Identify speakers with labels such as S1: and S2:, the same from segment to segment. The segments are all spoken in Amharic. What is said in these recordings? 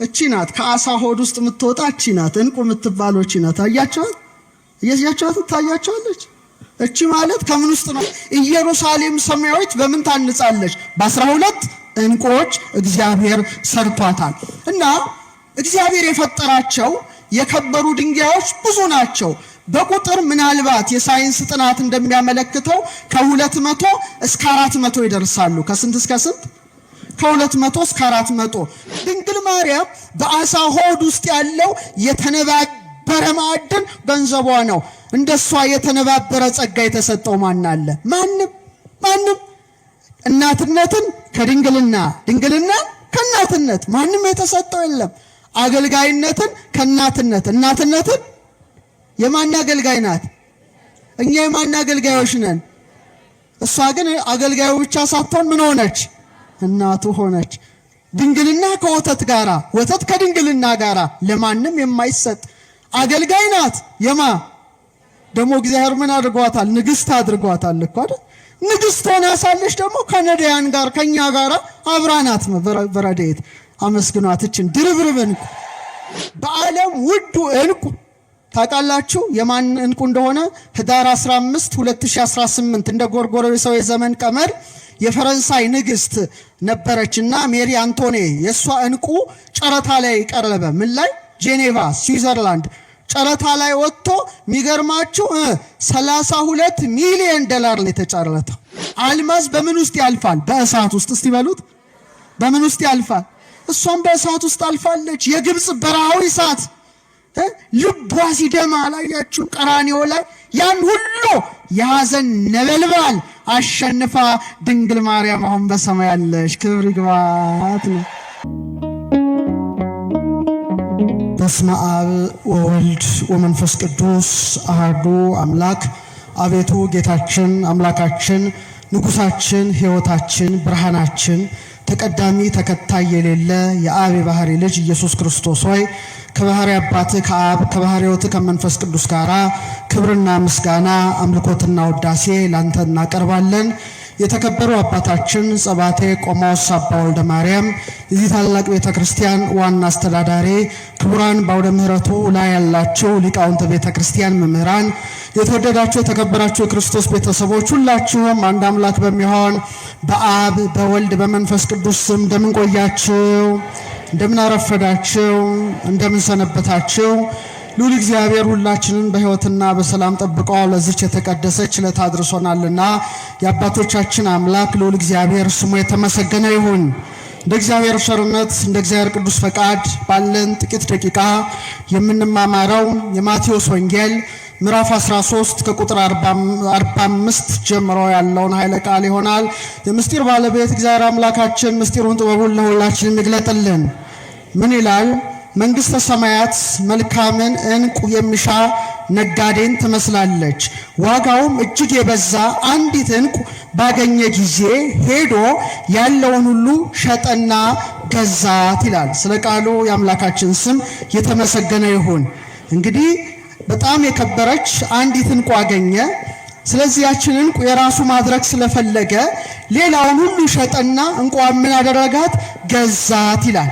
S1: እቺ ናት ከአሳ ሆድ ውስጥ የምትወጣ እቺ ናት እንቁ የምትባለው እቺ ናት። አያችኋት? እያያችኋት ታያችኋለች። እቺ ማለት ከምን ውስጥ ነው? ኢየሩሳሌም ሰማያዊት በምን ታንጻለች? በ12 እንቁዎች እግዚአብሔር ሰርቷታል። እና እግዚአብሔር የፈጠራቸው የከበሩ ድንጋዮች ብዙ ናቸው። በቁጥር ምናልባት የሳይንስ ጥናት እንደሚያመለክተው ከ200 እስከ 400 ይደርሳሉ። ከስንት እስከ ስንት? ከ200 እስከ 400። ድንግል ማርያም በአሳ ሆድ ውስጥ ያለው የተነባበረ ማዕድን ገንዘቧ ነው። እንደሷ የተነባበረ ጸጋ የተሰጠው ማን አለ? ማንም። እናትነትን ከድንግልና፣ ድንግልናን ከእናትነት ማንም የተሰጠው የለም። አገልጋይነትን ከእናትነት፣ እናትነትን የማን አገልጋይ ናት? እኛ የማን አገልጋዮች ነን? እሷ ግን አገልጋዩ ብቻ ሳትሆን ምን ሆነች? እናቱ ሆነች። ድንግልና ከወተት ጋራ፣ ወተት ከድንግልና ጋራ ለማንም የማይሰጥ አገልጋይ ናት። የማ ደግሞ እግዚአብሔር ምን አድርጓታል? ንግስት አድርጓታል እኮ አይደል? ንግስት ሆና ሳለች ደግሞ ከነዳያን ጋር ከኛ ጋራ አብራናት በረድኤት አመስግኗት። እችን ድርብርብ እንቁ በዓለም ውዱ እንቁ ታውቃላችሁ የማን እንቁ እንደሆነ? ህዳር 15 2018 እንደ ጎርጎሮሳዊ የዘመን ቀመር የፈረንሳይ ንግስት ነበረችና ሜሪ አንቶኔ የሷ እንቁ ጨረታ ላይ ቀረበ። ምን ላይ? ጄኔቫ ስዊዘርላንድ ጨረታ ላይ ወጥቶ የሚገርማችሁ 32 ሚሊዮን ዶላር ነው የተጨረተው። አልማዝ በምን ውስጥ ያልፋል? በእሳት ውስጥ። እስቲ በሉት በምን ውስጥ ያልፋል? እሷም በእሳት ውስጥ አልፋለች። የግብጽ በረሃዊ እሳት ልቧ ሲደማ አላያችሁ? ቀራንዮ ላይ ያን ሁሉ የሐዘን ነበልባል አሸንፋ ድንግል ማርያም አሁን በሰማይ ያለች ክብር ይግባት ነው። በስመ አብ ወወልድ ወመንፈስ ቅዱስ አሐዱ አምላክ። አቤቱ ጌታችን አምላካችን ንጉሳችን ሕይወታችን ብርሃናችን ተቀዳሚ ተከታይ የሌለ የአብ የባህሪ ልጅ ኢየሱስ ክርስቶስ ሆይ ከባህሪ አባት ከአብ ከባህሪ ሕይወት ከመንፈስ ቅዱስ ጋራ ክብርና ምስጋና አምልኮትና ውዳሴ ላንተ እናቀርባለን። የተከበሩ አባታችን ጸባቴ ቆሞስ አባ ወልደ ማርያም የዚህ ታላቅ ቤተ ክርስቲያን ዋና አስተዳዳሪ፣ ክቡራን በአውደ ምሕረቱ ላይ ያላችሁ ሊቃውንተ ቤተ ክርስቲያን መምህራን፣ የተወደዳችሁ የተከበራችሁ የክርስቶስ ቤተሰቦች ሁላችሁም አንድ አምላክ በሚሆን በአብ በወልድ በመንፈስ ቅዱስ ስም እንደምን ቆያችሁ? እንደምን አረፈዳችሁ? እንደምን ሰነበታችሁ? ሉል እግዚአብሔር ሁላችንን በሕይወትና በሰላም ጠብቆ ለዚች የተቀደሰች ዕለት አድርሶናልና የአባቶቻችን አምላክ ሉል እግዚአብሔር ስሙ የተመሰገነ ይሁን። እንደ እግዚአብሔር ቸርነት እንደ እግዚአብሔር ቅዱስ ፈቃድ ባለን ጥቂት ደቂቃ የምንማማረው የማቴዎስ ወንጌል ምዕራፍ 13 ከቁጥር 45 ጀምሮ ያለውን ኃይለ ቃል ይሆናል። የምስጢር ባለቤት እግዚአብሔር አምላካችን ምስጢሩን ጥበቡን ለሁላችን ይግለጥልን። ምን ይላል? መንግሥተ ሰማያት መልካምን ዕንቁ የሚሻ ነጋዴን ትመስላለች። ዋጋውም እጅግ የበዛ አንዲት ዕንቁ ባገኘ ጊዜ ሄዶ ያለውን ሁሉ ሸጠና ገዛት ይላል። ስለ ቃሉ የአምላካችን ስም የተመሰገነ ይሁን። እንግዲህ በጣም የከበረች አንዲት ዕንቁ አገኘ። ስለዚህ ያችን ዕንቁ የራሱ ማድረግ ስለፈለገ ሌላውን ሁሉ ሸጠና ዕንቁዋን ምን አደረጋት? ገዛት ይላል።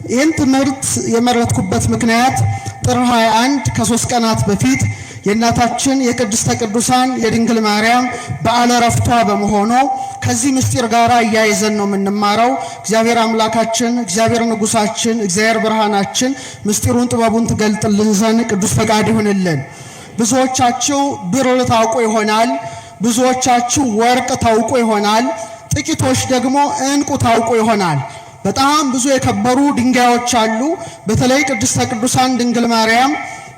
S1: ይህን ትምህርት የመረጥኩበት ምክንያት ጥር 21 ከ3 ቀናት በፊት የእናታችን የቅድስተ ቅዱሳን የድንግል ማርያም በዓለ ዕረፍቷ በመሆኑ ከዚህ ምስጢር ጋር እያይዘን ነው የምንማረው። እግዚአብሔር አምላካችን እግዚአብሔር ንጉሳችን እግዚአብሔር ብርሃናችን ምስጢሩን ጥበቡን ትገልጥልን ዘንድ ቅዱስ ፈቃድ ይሁንልን። ብዙዎቻችሁ ብር ታውቁ ይሆናል። ብዙዎቻችሁ ወርቅ ታውቁ ይሆናል። ጥቂቶች ደግሞ ዕንቁ ታውቁ ይሆናል። በጣም ብዙ የከበሩ ድንጋዮች አሉ። በተለይ ቅድስተ ቅዱሳን ድንግል ማርያም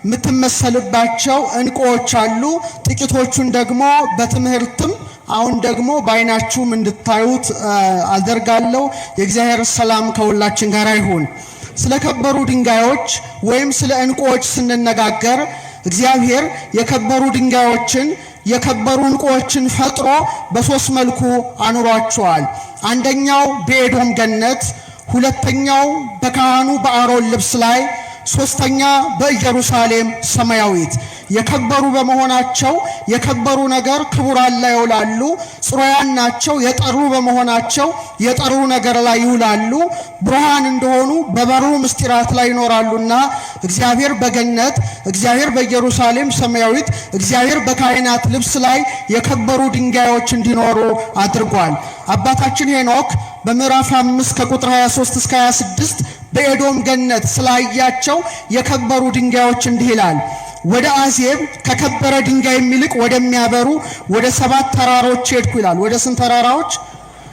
S1: የምትመሰልባቸው ዕንቁዎች አሉ። ጥቂቶቹን ደግሞ በትምህርትም አሁን ደግሞ በዓይናችሁም እንድታዩት አደርጋለሁ። የእግዚአብሔር ሰላም ከሁላችን ጋር ይሁን። ስለ ከበሩ ድንጋዮች ወይም ስለ ዕንቁዎች ስንነጋገር እግዚአብሔር የከበሩ ድንጋዮችን የከበሩ ዕንቁዎችን ፈጥሮ በሶስት መልኩ አኑሯቸዋል። አንደኛው በኤዶም ገነት፣ ሁለተኛው በካህኑ በአሮን ልብስ ላይ፣ ሶስተኛ በኢየሩሳሌም ሰማያዊት። የከበሩ በመሆናቸው የከበሩ ነገር ክቡራን ላይ ይውላሉ። ጽሩያን ናቸው የጠሩ በመሆናቸው የጠሩ ነገር ላይ ይውላሉ። ብርሃን እንደሆኑ በበሩ ምስጢራት ላይ ይኖራሉና እግዚአብሔር በገነት እግዚአብሔር በኢየሩሳሌም ሰማያዊት እግዚአብሔር በካህናት ልብስ ላይ የከበሩ ድንጋዮች እንዲኖሩ አድርጓል። አባታችን ሄኖክ በምዕራፍ 5 ከቁጥር 23 እስከ 26 በኤዶም ገነት ስላያቸው የከበሩ ድንጋዮች እንዲህ ይላል። ወደ አዜብ ከከበረ ድንጋይ የሚልቅ ወደሚያበሩ ወደ 7 ተራሮች ሄድኩ ይላል። ወደ ስንት ተራራዎች?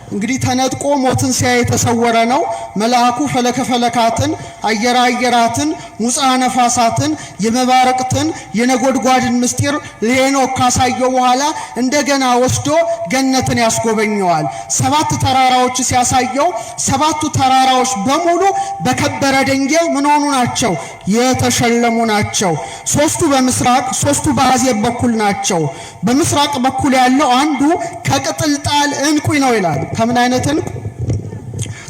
S1: እንግዲህ ተነጥቆ ሞትን ሲያይ የተሰወረ ነው። መልአኩ ፈለከ ፈለካትን አየራ አየራትን ሙፃ ነፋሳትን የመባረቅትን የነጎድጓድን ምስጢር ለሄኖክ ካሳየው በኋላ እንደገና ወስዶ ገነትን ያስጎበኘዋል። 7 ተራራዎች ሲያሳየው 7ቱ ተራራዎች በሙሉ በከበረ ድንጋይ ምን ሆኑ ናቸው? የተሸለሙ ናቸው። 3ቱ በምስራቅ 3ቱ በአዜብ በኩል ናቸው። በምስራቅ በኩል ያለው አንዱ ከቅጥልጣል ዕንቁ ነው ይላል። ከምን አይነት ዕንቁ?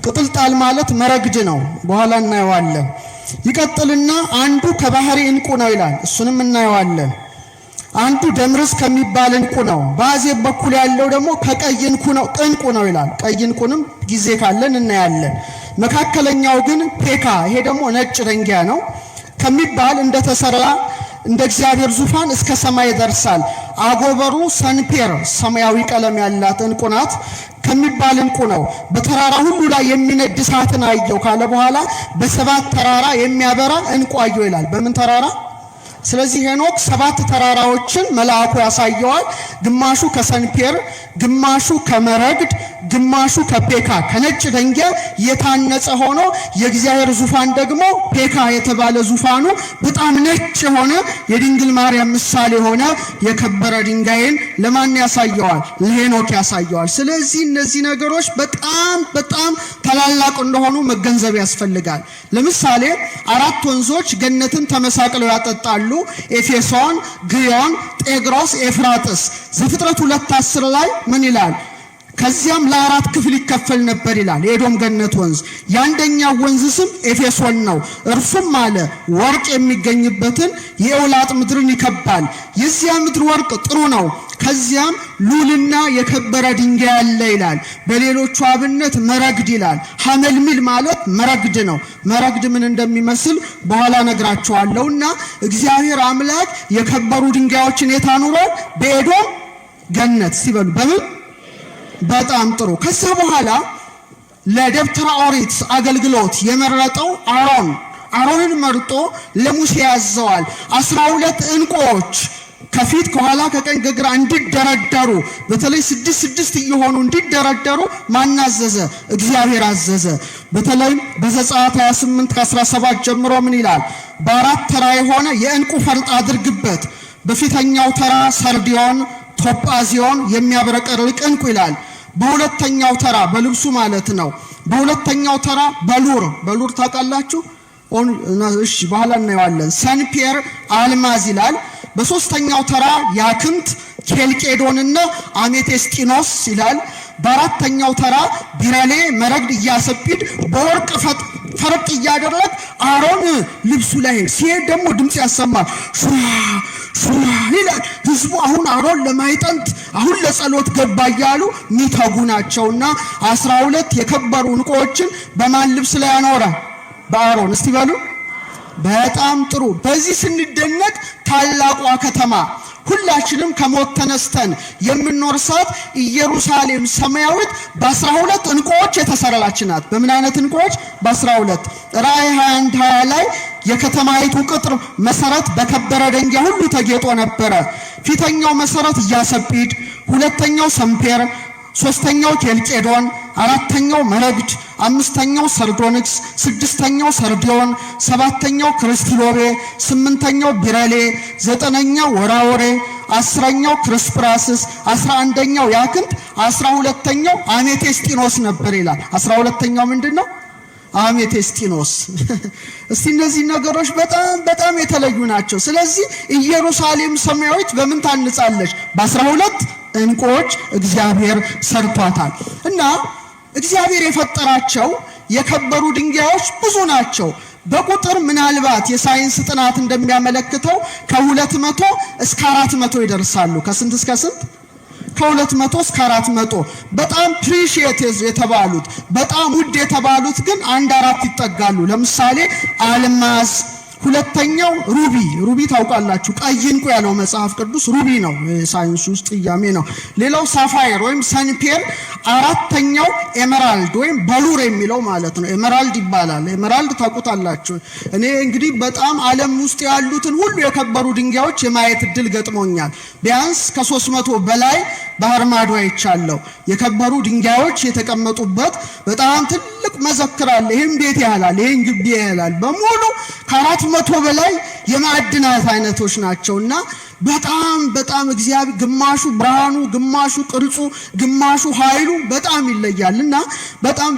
S1: ቅጥልጣል ማለት መረግድ ነው። በኋላ እናየዋለን። ይቀጥልና አንዱ ከባህሪ ዕንቁ ነው ይላል። እሱንም እናየዋለን። አንዱ ደምርስ ከሚባል ዕንቁ ነው። በአዜብ በኩል ያለው ደግሞ ከቀይ ዕንቁ ነው ይላል። ቀይ ዕንቁንም ጊዜ ካለን እናያለን። መካከለኛው ግን ፔካ፣ ይሄ ደግሞ ነጭ ድንጋይ ነው ከሚባል እንደተሰራ እንደ እግዚአብሔር ዙፋን እስከ ሰማይ ይደርሳል። አጎበሩ ሰንፔር ሰማያዊ ቀለም ያላት ዕንቁ ናት ከሚባል ዕንቁ ነው። በተራራ ሁሉ ላይ የሚነድ እሳትን አየው ካለ በኋላ በ7 ተራራ የሚያበራ ዕንቁ አየው ይላል። በምን ተራራ? ስለዚህ ሄኖክ 7 ተራራዎችን መልአኩ ያሳየዋል። ግማሹ ከሰንፔር፣ ግማሹ ከመረግድ፣ ግማሹ ከፔካ ከነጭ ድንጋይ የታነጸ ሆኖ የእግዚአብሔር ዙፋን ደግሞ ፔካ የተባለ ዙፋኑ በጣም ነጭ የሆነ የድንግል ማርያም ምሳሌ የሆነ የከበረ ድንጋይን ለማን ያሳየዋል? ለሄኖክ ያሳየዋል። ስለዚህ እነዚህ ነገሮች በጣም ታላላቅ እንደሆኑ መገንዘብ ያስፈልጋል። ለምሳሌ 4 ወንዞች ገነትን ተመሳቅለው ያጠጣሉ። ኤፌሶን፣ ግዮን፣ ጤግሮስ፣ ኤፍራጥስ። ዘፍጥረት 2:10 ላይ ምን ይላል? ከዚያም ለ4 ክፍል ይከፈል ነበር ይላል። የኤዶም ገነት ወንዝ የአንደኛው ወንዝ ስም ኤፌሶን ነው። እርሱም አለ ወርቅ የሚገኝበትን የኤውላጥ ምድርን ይከባል። የዚያ ምድር ወርቅ ጥሩ ነው። ከዚያም ሉልና የከበረ ድንጋይ አለ ይላል። በሌሎቹ አብነት መረግድ ይላል። ሐመልሚል ማለት መረግድ ነው። መረግድ ምን እንደሚመስል በኋላ ነግራቸዋለሁና እግዚአብሔር አምላክ የከበሩ ድንጋዮችን የታኑሯል በኤዶም ገነት ሲበሉ በምን በጣም ጥሩ። ከዛ በኋላ ለደብተራ ኦሪት አገልግሎት የመረጠው አሮንን መርጦ ለሙሴ ያዘዋል። 12 ዕንቁዎች ከፊት ከኋላ ከቀኝ ከግራ እንዲደረደሩ በተለይ 6 እየሆኑ እንዲደረደሩ ማን አዘዘ? እግዚአብሔር አዘዘ። በተለይ በዘጸአት 28 ከ17 ጀምሮ ምን ይላል? በ4 ተራ የሆነ የዕንቁ ፈርጥ አድርግበት። በፊተኛው ተራ ሰርዲዮን ቶጳዚዮን የሚያብረቀርቅ ዕንቁ ይላል። በሁለተኛው ተራ በልብሱ ማለት ነው። በሁለተኛው ተራ በሉር ታውቃላችሁ? እሺ በኋላ እናየዋለን። ሰንፔር አልማዝ ይላል። በሶስተኛው ተራ ያክንት ኬልቄዶንና አሜቴስጢኖስ ይላል። በአራተኛው ተራ ቢረሌ መረግድ እያሰጲድ በወርቅ ፈርጥ እያደረግ አሮን ልብሱ ላይ ሲሄድ ደግሞ ድምፅ ያሰማል። ሹራ ይላል። ህዝቡ አሁን አሮን ለማይጠንት አሁን ለጸሎት ገባ እያሉ ሚተጉ ናቸውና 12 የከበሩ ዕንቁዎችን በማን ልብስ ላይ ያኖረ? በአሮን። እስቲ በሉ በጣም ጥሩ። በዚህ ስንደነቅ ታላቋ ከተማ ሁላችንም ከሞት ተነስተን የምንኖርሳት ኢየሩሳሌም ሰማያዊት በ12 ዕንቁዎች የተሰራች ናት። በምን አይነት ዕንቁዎች? በ12። ራእይ 21:20 ላይ የከተማይቱ ቅጥር መሰረት በከበረ ድንጋይ ሁሉ ተጌጦ ነበረ። ፊተኛው መሰረት ኢያሰጲድ፣ ሁለተኛው ሰንፔር፣ ሶስተኛው ኬልቄዶን፣ አራተኛው መረግድ፣ አምስተኛው ሰርዶንክስ፣ ስድስተኛው ሰርዲዮን፣ ሰባተኛው ክርስቲሎቤ፣ ስምንተኛው ቢረሌ፣ ዘጠነኛው ወራወሬ፣ 10ኛው ክርስፕራስስ፣ 11ኛው ያክንት፣ 12ኛው አሜቴስጢኖስ ነበር ይላል። 12ኛው ምንድነው? አሜቴስጢኖስ። እስቲ እነዚህ ነገሮች በጣም የተለዩ ናቸው። ስለዚህ ኢየሩሳሌም ሰማያዊት በምን ታንጻለች? በ12 ዕንቁዎች እግዚአብሔር ሰርቷታል። እና እግዚአብሔር የፈጠራቸው የከበሩ ድንጋዮች ብዙ ናቸው። በቁጥር ምናልባት የሳይንስ ጥናት እንደሚያመለክተው ከ200 እስከ 400 ይደርሳሉ። ከስንት እስከ ስንት? ከ200 እስከ 400። በጣም ፕሪሺየስ የተባሉት በጣም ውድ የተባሉት ግን 1-4 ይጠጋሉ። ለምሳሌ አልማዝ፣ ሁለተኛው ሩቢ ታውቃላችሁ፣ ቀይ እንቁ ያለው መጽሐፍ ቅዱስ ሩቢ ነው፣ ሳይንስ ውስጥ ያሜ ነው። ሌላው ሳፋየር ወይም ሰንፔር፣ አራተኛው ኤመራልድ ወይም በሉር የሚለው ማለት ነው። ኤመራልድ ይባላል። ኤመራልድ ታውቁታላችሁ። እኔ እንግዲህ በጣም ዓለም ውስጥ ያሉትን ሁሉ የከበሩ ድንጋዮች የማየት እድል ገጥሞኛል። ቢያንስ ከ300 በላይ ባህር ማዶ አይቻለሁ። የከበሩ ድንጋዮች የተቀመጡበት በጣም ትልቅ መዘክር አለ። ይሄን ቤት ያህላል፣ ይሄን ግቢ ያህላል። በሙሉ ከ400 በላይ የማዕድናት አይነቶች ናቸውና በጣም እግዚአብሔር ግማሹ ብርሃኑ፣ ግማሹ ቅርጹ፣ ግማሹ ኃይሉ በጣም ይለያልና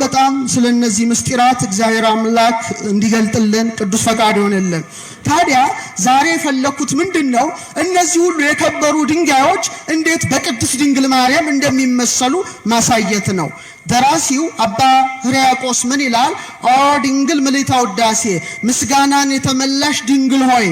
S1: በጣም ስለነዚህ ምስጢራት እግዚአብሔር አምላክ እንዲገልጥልን ቅዱስ ፈቃድ ይሆንልን። ታዲያ ዛሬ የፈለኩት ምንድነው? እነዚህ ሁሉ የከበሩ ድንጋዮች እንዴት በቅድስት ድንግል ማርያም እንደሚመሰሉ ማሳየት ነው። ደራሲው አባ ሕርያቆስ ምን ይላል? ኦ ድንግል ምልዕተ ውዳሴ ምስጋናን የተመላሽ ድንግል ሆይ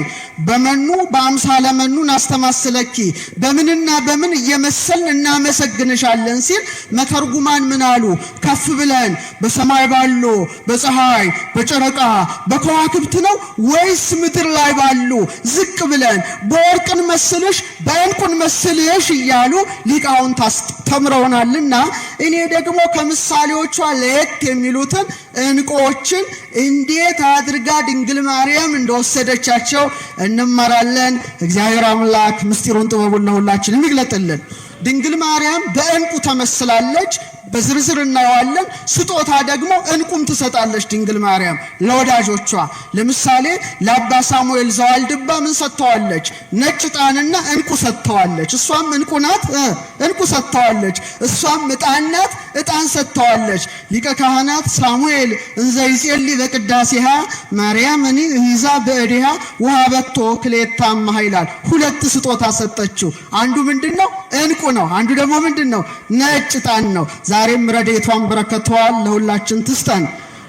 S1: በመኑ በአምሳለ መኑ ናስተማስለኪ በምንና በምን እየመሰልን እናመሰግንሻለን ሲል መተርጉማን ምን አሉ? ከፍ ብለን በሰማይ ባሉ በፀሐይ በጨረቃ በከዋክብት ነው ወይስ ምድር ላይ ባሉ ዝቅ ብለን በወርቅን መስልሽ በእንቁን መስልሽ እያሉ ሊቃውንት አስተምረውናልና እኔ ደግሞ ከምሳሌዎቿ ለየት የሚሉትን እንቁዎችን እንዴት አድርጋ ድንግል ማርያም እንደወሰደቻቸው እንማራለን። እግዚአብሔር አምላክ ምስጢሩን ጥበቡን ለሁላችን ይግለጥልን። ድንግል ማርያም በእንቁ ተመስላለች። በዝርዝር እናየዋለን። ስጦታ ደግሞ እንቁም ትሰጣለች ድንግል ማርያም ለወዳጆቿ። ለምሳሌ ለአባ ሳሙኤል ዘዋልድባ ምን ሰጥተዋለች? ነጭ ዕጣንና እንቁ ሰጥተዋለች። እሷም እንቁ ናት፣ እንቁ ሰጥተዋለች። እሷም ዕጣን ናት፣ ዕጣን ሰጥተዋለች። ሊቀ ካህናት ሳሙኤል እንዘ ይጼሊ በቅዳሴሃ ማርያም እኒ ይዛ በእዲሃ ወሀበቶ ክሌታማ ይላል። ሁለት ስጦታ ሰጠችው። አንዱ ምንድነው? እንቁ ነው። አንዱ ደግሞ ምንድነው? ነጭ ዕጣን ነው። ዛሬም ረድኤቷን በረከቷን ለሁላችን ትስጠን።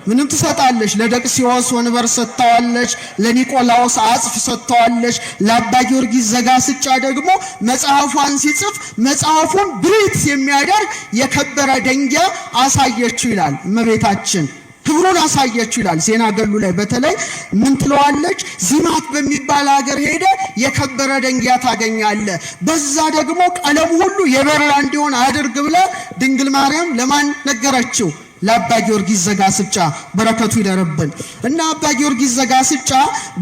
S1: ምንም ትሰጣለች። ለደቅሲዎስ ወንበር ሰጥተዋለች። ለኒቆላዎስ አጽፍ ሰጥተዋለች። ለአባ ጊዮርጊስ ዘጋስጫ ደግሞ መጽሐፏን ሲጽፍ መጽሐፉን ብሪት የሚያደርግ የከበረ ደንጊያ አሳየችው ይላል። እመቤታችን ክብሩን አሳየችው ይላል። ዜና ገሉ ላይ በተለይ ምን ትለዋለች? ዚማት በሚባል ሀገር ሄደ የከበረ ደንጊያ ታገኛለ፣ በዛ ደግሞ ቀለሙ ሁሉ የበራ እንዲሆን አድርግ ብላ ድንግል ማርያም ለማን ነገረችው? ለአባ ጊዮርጊስ ዘጋስጫ። በረከቱ ይደርብን እና አባ ጊዮርጊስ ዘጋስጫ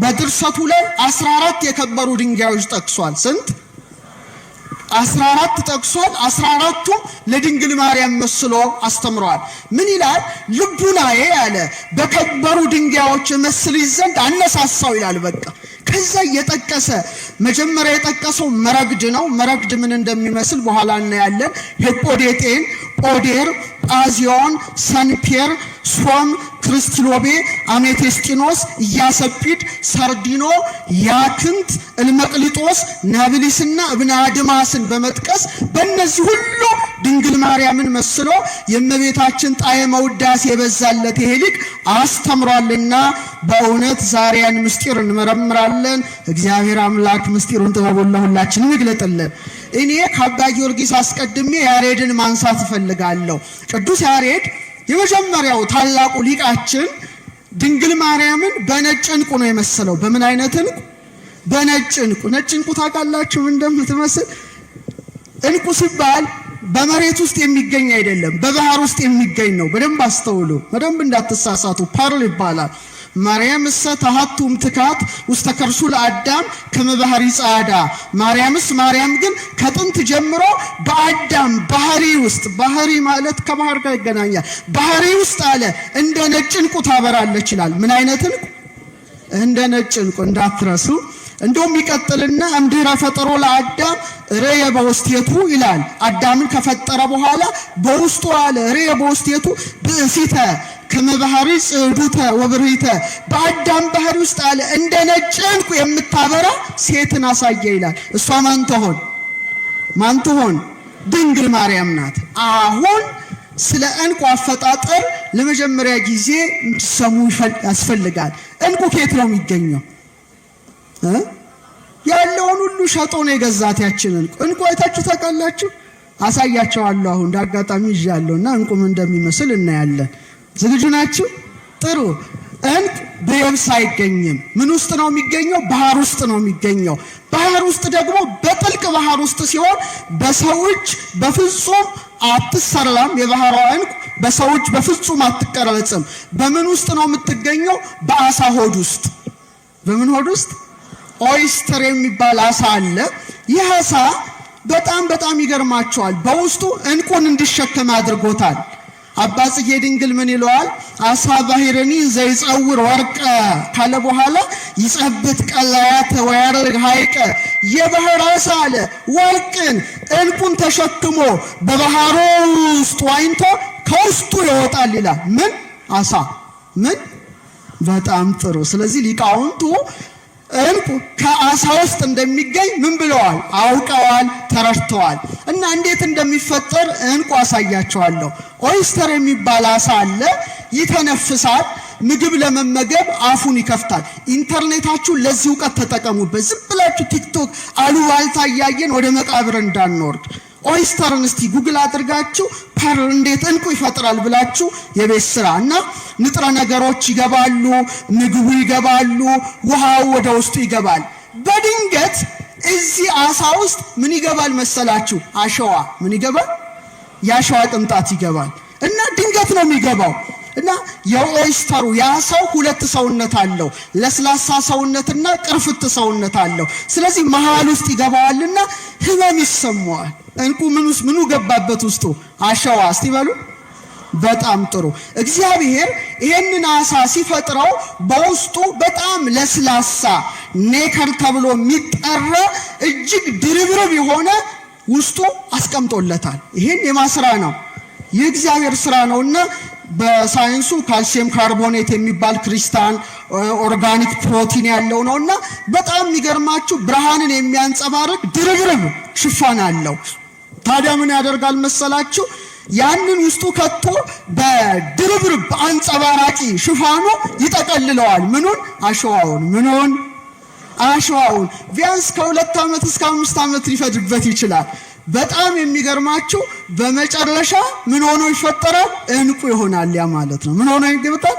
S1: በድርሰቱ ላይ 14 የከበሩ ድንጋዮች ጠቅሷል። ስንት? 14 ጠቅሷል። 14ቱም ለድንግል ማርያም መስሎ አስተምሯል። ምን ይላል? ልቡናዬ ያለ በከበሩ ድንጋዮች መስልሽ ዘንድ አነሳሳው ይላል። በቃ ከዛ እየጠቀሰ መጀመሪያ የጠቀሰው መረግድ ነው። መረግድ ምን እንደሚመስል በኋላ እናያለን። ሄጶዴጤን፣ ጶዴር፣ ጳዚዮን፣ ሰንፔር፣ ሶም፣ ክርስቲሎቤ፣ አሜቴስጢኖስ፣ ኢያሰጲድ፣ ሰርዲኖ፣ ያክንት፣ እልመቅሊጦስ፣ ናብሊስና እብነ አድማስን በመጥቀስ በእነዚህ ሁሉ ድንግል ማርያምን መስሎ የእመቤታችን ጣዕመ ውዳሴ የበዛለት ይሄ ሊቅ አስተምሯልና በእውነት ዛሬያን ምስጢር እንመረምራለን። እግዚአብሔር አምላክ ምስጢሩን ጥበቡን ለሁላችንም ይግለጥልን። እኔ ከአባ ጊዮርጊስ አስቀድሜ ያሬድን ማንሳት እፈልጋለሁ። ቅዱስ ያሬድ የመጀመሪያው ታላቁ ሊቃችን ድንግል ማርያምን በነጭ እንቁ ነው የመሰለው። በምን አይነት እንቁ? በነጭ እንቁ። ነጭ እንቁ ታውቃላችሁ እንደምትመስል? እንቁ ሲባል በመሬት ውስጥ የሚገኝ አይደለም፣ በባህር ውስጥ የሚገኝ ነው። በደንብ አስተውሉ፣ በደንብ እንዳትሳሳቱ። ፐርል ይባላል። ማርያም እሰ ተሐቱም ትካት ውስተ ከርሱ ለአዳም ከመባህሪ ጻዳ። ማርያም ግን ከጥንት ጀምሮ በአዳም ባህሪ ውስጥ፣ ባህሪ ማለት ከባህር ጋር ይገናኛል። ባህሪ ውስጥ አለ እንደ ነጭ እንቁ ታበራለች ይላል። ምን አይነት እንቁ? እንደ ነጭ እንቁ እንዳትረሱ። እንደውም ይቀጥልና እምድኅረ ፈጠሮ ለአዳም ርየ በውስቴቱ ይላል። አዳምን ከፈጠረ በኋላ በውስጡ አለ ርየ በውስቴቱ ብእሲተ ከመባህሪ ጽዱተ ወብርሂተ። በአዳም ባህሪ ውስጥ አለ እንደ ነጭ እንቁ የምታበራ ሴትን አሳየ ይላል። እሷ ማን ትሆን? ድንግል ማርያም ናት። አሁን ስለ እንቁ አፈጣጠር ለመጀመሪያ ጊዜ ሰሙ ያስፈልጋል። እንቁ ከየት ነው የሚገኘው? ያለውን ሁሉ ሸጦ ነው የገዛት ያችንን እንቁ አይታችሁ ታውቃላችሁ? አሳያቸዋለሁ። አሁን እንዳጋጣሚ ይዣለሁና እንቁም እንደሚመስል እናያለን። ዝግጁ ናችሁ? ጥሩ። እንቁ በየብስ አይገኝም። ምን ውስጥ ነው የሚገኘው? ባህር ውስጥ ነው የሚገኘው። ባህር ውስጥ ደግሞ በጥልቅ ባህር ውስጥ ሲሆን በሰው እጅ በፍጹም አትሰራም። የባህሯ እንቁ በሰው እጅ በፍጹም አትቀረጽም። በምን ውስጥ ነው የምትገኘው? በአሳ ሆድ ውስጥ። በምን ሆድ ውስጥ? ኦይስተር የሚባል አሳ አለ። ይህ አሳ በጣም ይገርማቸዋል። በውስጡ እንቁን እንዲሸከም አድርጎታል። አባ ጽጌ ድንግል ምን ይለዋል? አሳ ባህርኒ ዘይጸውር ወርቀ ካለ በኋላ ይጸብት ቀላያተ ወያርግ ሐይቀ የባህር አሳ አለ ወርቅን እንቁን ተሸክሞ በባህሩ ውስጥ ዋኝቶ ከውስጡ ይወጣል ይላል። ምን አሳ? ምን? በጣም ጥሩ። ስለዚህ ሊቃውንቱ እንቁ ከአሳ ውስጥ እንደሚገኝ ምን ብለዋል? አውቀዋል፣ ተረድተዋል። እና እንዴት እንደሚፈጠር እንቁ አሳያቸዋለሁ። ኦይስተር የሚባል አሳ አለ። ይተነፍሳል። ምግብ ለመመገብ አፉን ይከፍታል። ኢንተርኔታችሁ ለዚህ ዕውቀት ተጠቀሙበት። ዝም ብላችሁ ቲክቶክ አሉባልታ እያየን ወደ መቃብር እንዳንወርድ። ኦይስተርን እስቲ ጉግል አድርጋችሁ ፐርል እንዴት እንቁ ይፈጥራል ብላችሁ የቤት ስራ እና ንጥረ ነገሮች ይገባሉ፣ ምግቡ ይገባሉ፣ ውሃው ወደ ውስጡ ይገባል። በድንገት እዚህ አሳ ውስጥ ምን ይገባል መሰላችሁ? አሸዋ። ምን ይገባል? የአሸዋ ቅንጣት ይገባል። እና ድንገት ነው የሚገባው። እና የኦይስተሩ የአሳው ሁለት ሰውነት አለው፣ ለስላሳ ሰውነትና ቅርፍት ሰውነት አለው። ስለዚህ መሃል ውስጥ ይገባዋልና ህመም ይሰማዋል። እንቁ ምኑ ገባበት ውስጡ? አሸዋ። እስቲ በሉ። በጣም ጥሩ። እግዚአብሔር ይሄንን አሳ ሲፈጥረው በውስጡ በጣም ለስላሳ ኔከር ተብሎ የሚጠራ እጅግ ድርብርብ የሆነ ውስጡ አስቀምጦለታል። ይሄን የማስራ ነው? የእግዚአብሔር ስራ ነውና በሳይንሱ ካልሲየም ካርቦኔት የሚባል ክሪስታል ኦርጋኒክ ፕሮቲን ያለው ነውና በጣም የሚገርማችሁ ብርሃንን የሚያንጸባርቅ ድርብርብ ሽፋን አለው። ታዲያ ምን ያደርጋል መሰላችሁ? ያንን ውስጡ ከቶ በድርብርብ አንጸባራቂ ሽፋኑ ይጠቀልለዋል። ምኑን? አሸዋውን። ምኑን? አሸዋውን። ቢያንስ ከ2 ዓመት እስከ 5 ዓመት ሊፈጅበት ይችላል። በጣም የሚገርማችሁ በመጨረሻ ምን ሆኖ ይፈጠራል? እንቁ ይሆናል። ያ ማለት ነው ምን ሆኖ ይገባል?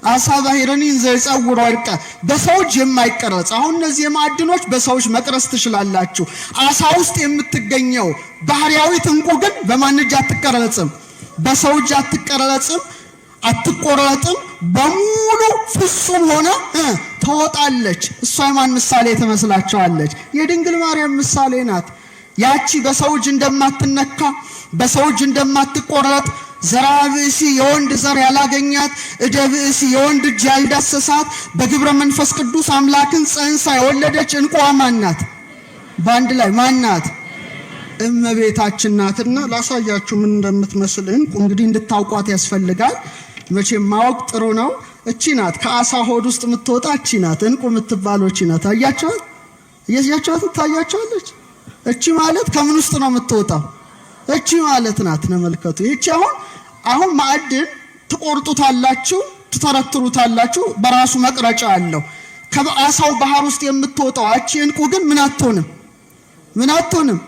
S1: አሳ ባህርኒ ዘይጸውር ወርቀ በሰው እጅ የማይቀረጽ። አሁን እነዚህ ማዕድኖች በሰው እጅ መቅረጽ ትችላላችሁ። አሳ ውስጥ የምትገኘው ባህሪያዊት እንቁ ግን በማን እጅ አትቀረጽም? በሰው እጅ አትቀረጽም፣ አትቆረጥም። በሙሉ ፍጹም ሆነ ትወጣለች። እሷ የማን ምሳሌ ትመስላችኋለች? የድንግል ማርያም ምሳሌ ናት። ያቺ በሰው እጅ እንደማትነካ፣ በሰው እጅ እንደማትቆረጥ፣ ዘራ ብእሲ የወንድ ዘር ያላገኛት፣ እደ ብእሲ የወንድ እጅ ያልዳሰሳት፣ በግብረ መንፈስ ቅዱስ አምላክን ጸንሳ የወለደች እንቁ ማን ናት? በአንድ ላይ ማን ናት? እመቤታችን ናትና ላሳያችሁ ምን እንደምትመስል እንቁ። እንግዲህ እንድታውቋት ያስፈልጋል። መቼም ማወቅ ጥሩ ነው። እቺ ናት ከአሳ ሆድ ውስጥ የምትወጣ እቺ ናት እንቁ የምትባለው እቺ ናት። አያችኋት? እያያችኋት ታያችኋለች። እቺ ማለት ከምን ውስጥ ነው የምትወጣው? እቺ ማለት ናት። ተመልከቱ። እቺ አሁን ማዕድን ትቆርጡታላችሁ፣ ትተረትሩታላችሁ። በራሱ መቅረጫ አለው። ከአሳው ባህር ውስጥ የምትወጣው እቺ እንቁ ግን ምን አትሆንም? ምን አትሆንም?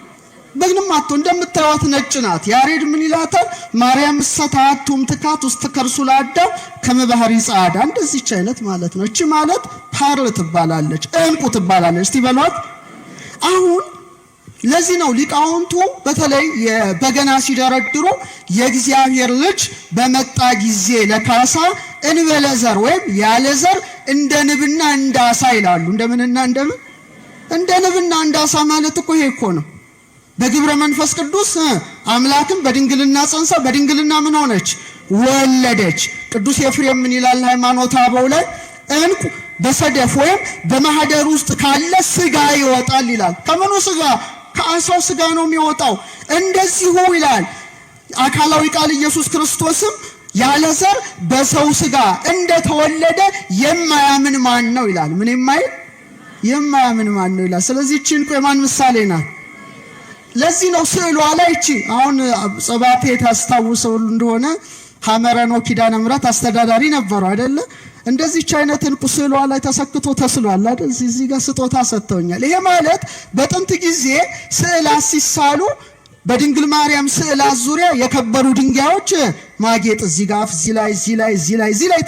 S1: በግንም አትሆን። እንደምታዩት ነጭ ናት። ያሬድ ምን ይላታል? ማርያም ሰታቱም ትካት ውስጥ ከርሱ ለአዳም ከመባህሪ ጻዳ። እንደዚህች አይነት ማለት ነው። እቺ ማለት ፐርል ትባላለች፣ እንቁ ትባላለች። እስቲ በሏት። አሁን ለዚህ ነው ሊቃውንቱ በተለይ የበገና ሲደረድሩ የእግዚአብሔር ልጅ በመጣ ጊዜ ለካሳ እንበለ ዘር ወይም ያለ ዘር እንደ ንብና እንደ አሳ ይላሉ። እንደምንና እንደምን? እንደ ንብና እንደ አሳ ማለት እኮ ይሄ እኮ ነው። በግብረ መንፈስ ቅዱስ አምላክን በድንግልና ጸንሳ በድንግልና ምን ሆነች? ወለደች። ቅዱስ ኤፍሬም ምን ይላል ሃይማኖተ አበው ላይ? እንቁ በሰደፍ ወይም በማህደር ውስጥ ካለ ስጋ ይወጣል ይላል። ከምኑ ስጋ? ከአሳው ስጋ ነው የሚወጣው። እንደዚሁ ይላል አካላዊ ቃል ኢየሱስ ክርስቶስም ያለ ዘር በሰው ስጋ እንደተወለደ የማያምን ማን ነው ይላል። ምን የማያምን ማን ነው ይላል። ስለዚህ እቺ እንቁ የማን ምሳሌ ናት? ለዚህ ነው ስዕሏ ላይ እቺ አሁን ጸባቴ ታስታውሰው እንደሆነ ሐመረኖ ኪዳነ ምሕረት አስተዳዳሪ ነበሩ አይደለ? እንደዚህች አይነት እንቁ ስዕሏ ላይ ተሰክቶ ተስሏል አይደል? እዚህ ጋር ስጦታ ሰጥተውኛል። ይሄ ማለት በጥንት ጊዜ ስዕላት ሲሳሉ በድንግል ማርያም ስዕላት ዙሪያ የከበሩ ድንጋዮች ማጌጥ እዚህ ጋር እዚህ ላይ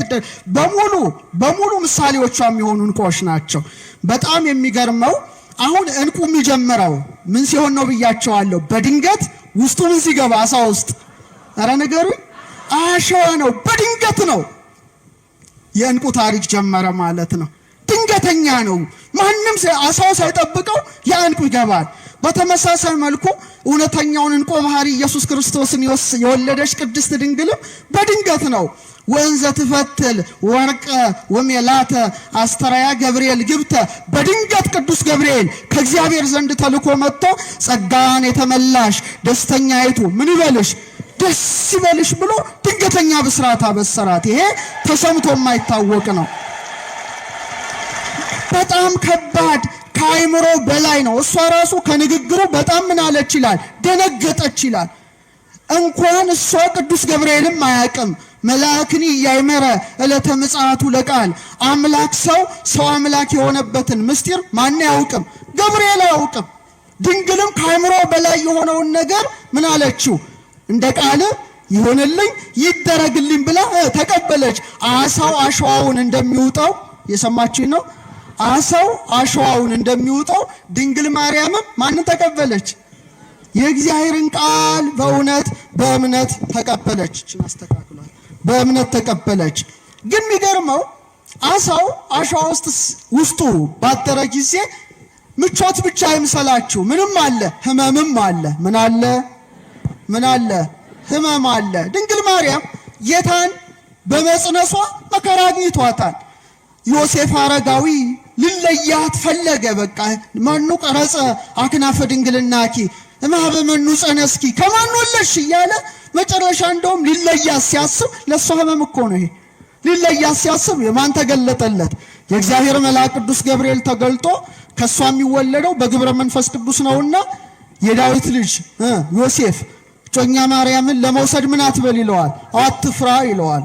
S1: በሙሉ ምሳሌዎቿ የሚሆኑ እንቁዎች ናቸው። በጣም የሚገርመው አሁን እንቁ የሚጀምረው ምን ሲሆን ነው ብያቸዋለሁ። በድንገት ውስጡ ምን ሲገባ አሳ ውስጥ አረ ነገሩኝ አሸዋ ነው። በድንገት ነው የእንቁ ታሪክ ጀመረ ማለት ነው። ድንገተኛ ነው። ማንም አሳው ሳይጠብቀው ያ እንቁ ይገባል። በተመሳሳይ መልኩ እውነተኛውን እንቁ ባህሪ ኢየሱስ ክርስቶስን የወለደች ቅድስት ድንግልም በድንገት ነው። ወንዘ ትፈትል ወርቀ ወሜላተ አስተራያ ገብርኤል ግብተ በድንገት ቅዱስ ገብርኤል ከእግዚአብሔር ዘንድ ተልኮ መጥቶ ጸጋን የተመላሽ ደስተኛይቱ ምን ይበልሽ ደስ ይበልሽ ብሎ ድንገተኛ ብስራት አበሰራት። ይሄ ተሰምቶ የማይታወቅ ነው። በጣም ከባድ ከአይምሮ በላይ ነው። እሷ ራሱ ከንግግሩ በጣም ምን አለች ይላል ደነገጠች ይላል። እንኳን እሷ ቅዱስ ገብርኤልም አያውቅም። መልአክኒ ያይመረ ዕለተ ምጽአቱ ለቃል አምላክ ሰው አምላክ የሆነበትን ምስጢር ማን ያውቅም? ገብርኤል አያውቅም። ድንግልም ከአይምሮ በላይ የሆነውን ነገር ምን አለችው? እንደ ቃል ይሆንልኝ ይደረግልኝ ብላ ተቀበለች። አሳው አሸዋውን እንደሚውጣው የሰማችሁኝ ነው። አሳው አሸዋውን እንደሚውጣው ድንግል ማርያምም ማንን ተቀበለች? የእግዚአብሔርን ቃል በእምነት ተቀበለች። ማስተካከሏል በእምነት ተቀበለች። ግን የሚገርመው አሳው አሸዋ ውስጡ ባደረ ጊዜ ምቾት ብቻ አይምሰላችሁ። ምንም አለ፣ ህመምም አለ። ምን አለ? ህመም አለ። ድንግል ማርያም ጌታን በመጽነሷ መከራ አግኝቷታል። ዮሴፍ አረጋዊ ልለያት ፈለገ። በቃ ማኑ ቀረጸ አክናፈ ድንግልናኪ እማበ መኑ ጸነስኪ ከማን ወለድሽ እያለ መጨረሻ እንደውም ሊለያት ሲያስብ ለሷ ህመም እኮ ነው ይሄ። ሊለያት ሲያስብ የማን ተገለጠለት? የእግዚአብሔር መልአክ ቅዱስ ገብርኤል ተገልጦ ከሷ የሚወለደው በግብረ መንፈስ ቅዱስ ነውና የዳዊት ልጅ ዮሴፍ ጮኛ ማርያምን ለመውሰድ ምን አትበል ይለዋል፣ አትፍራ ይለዋል።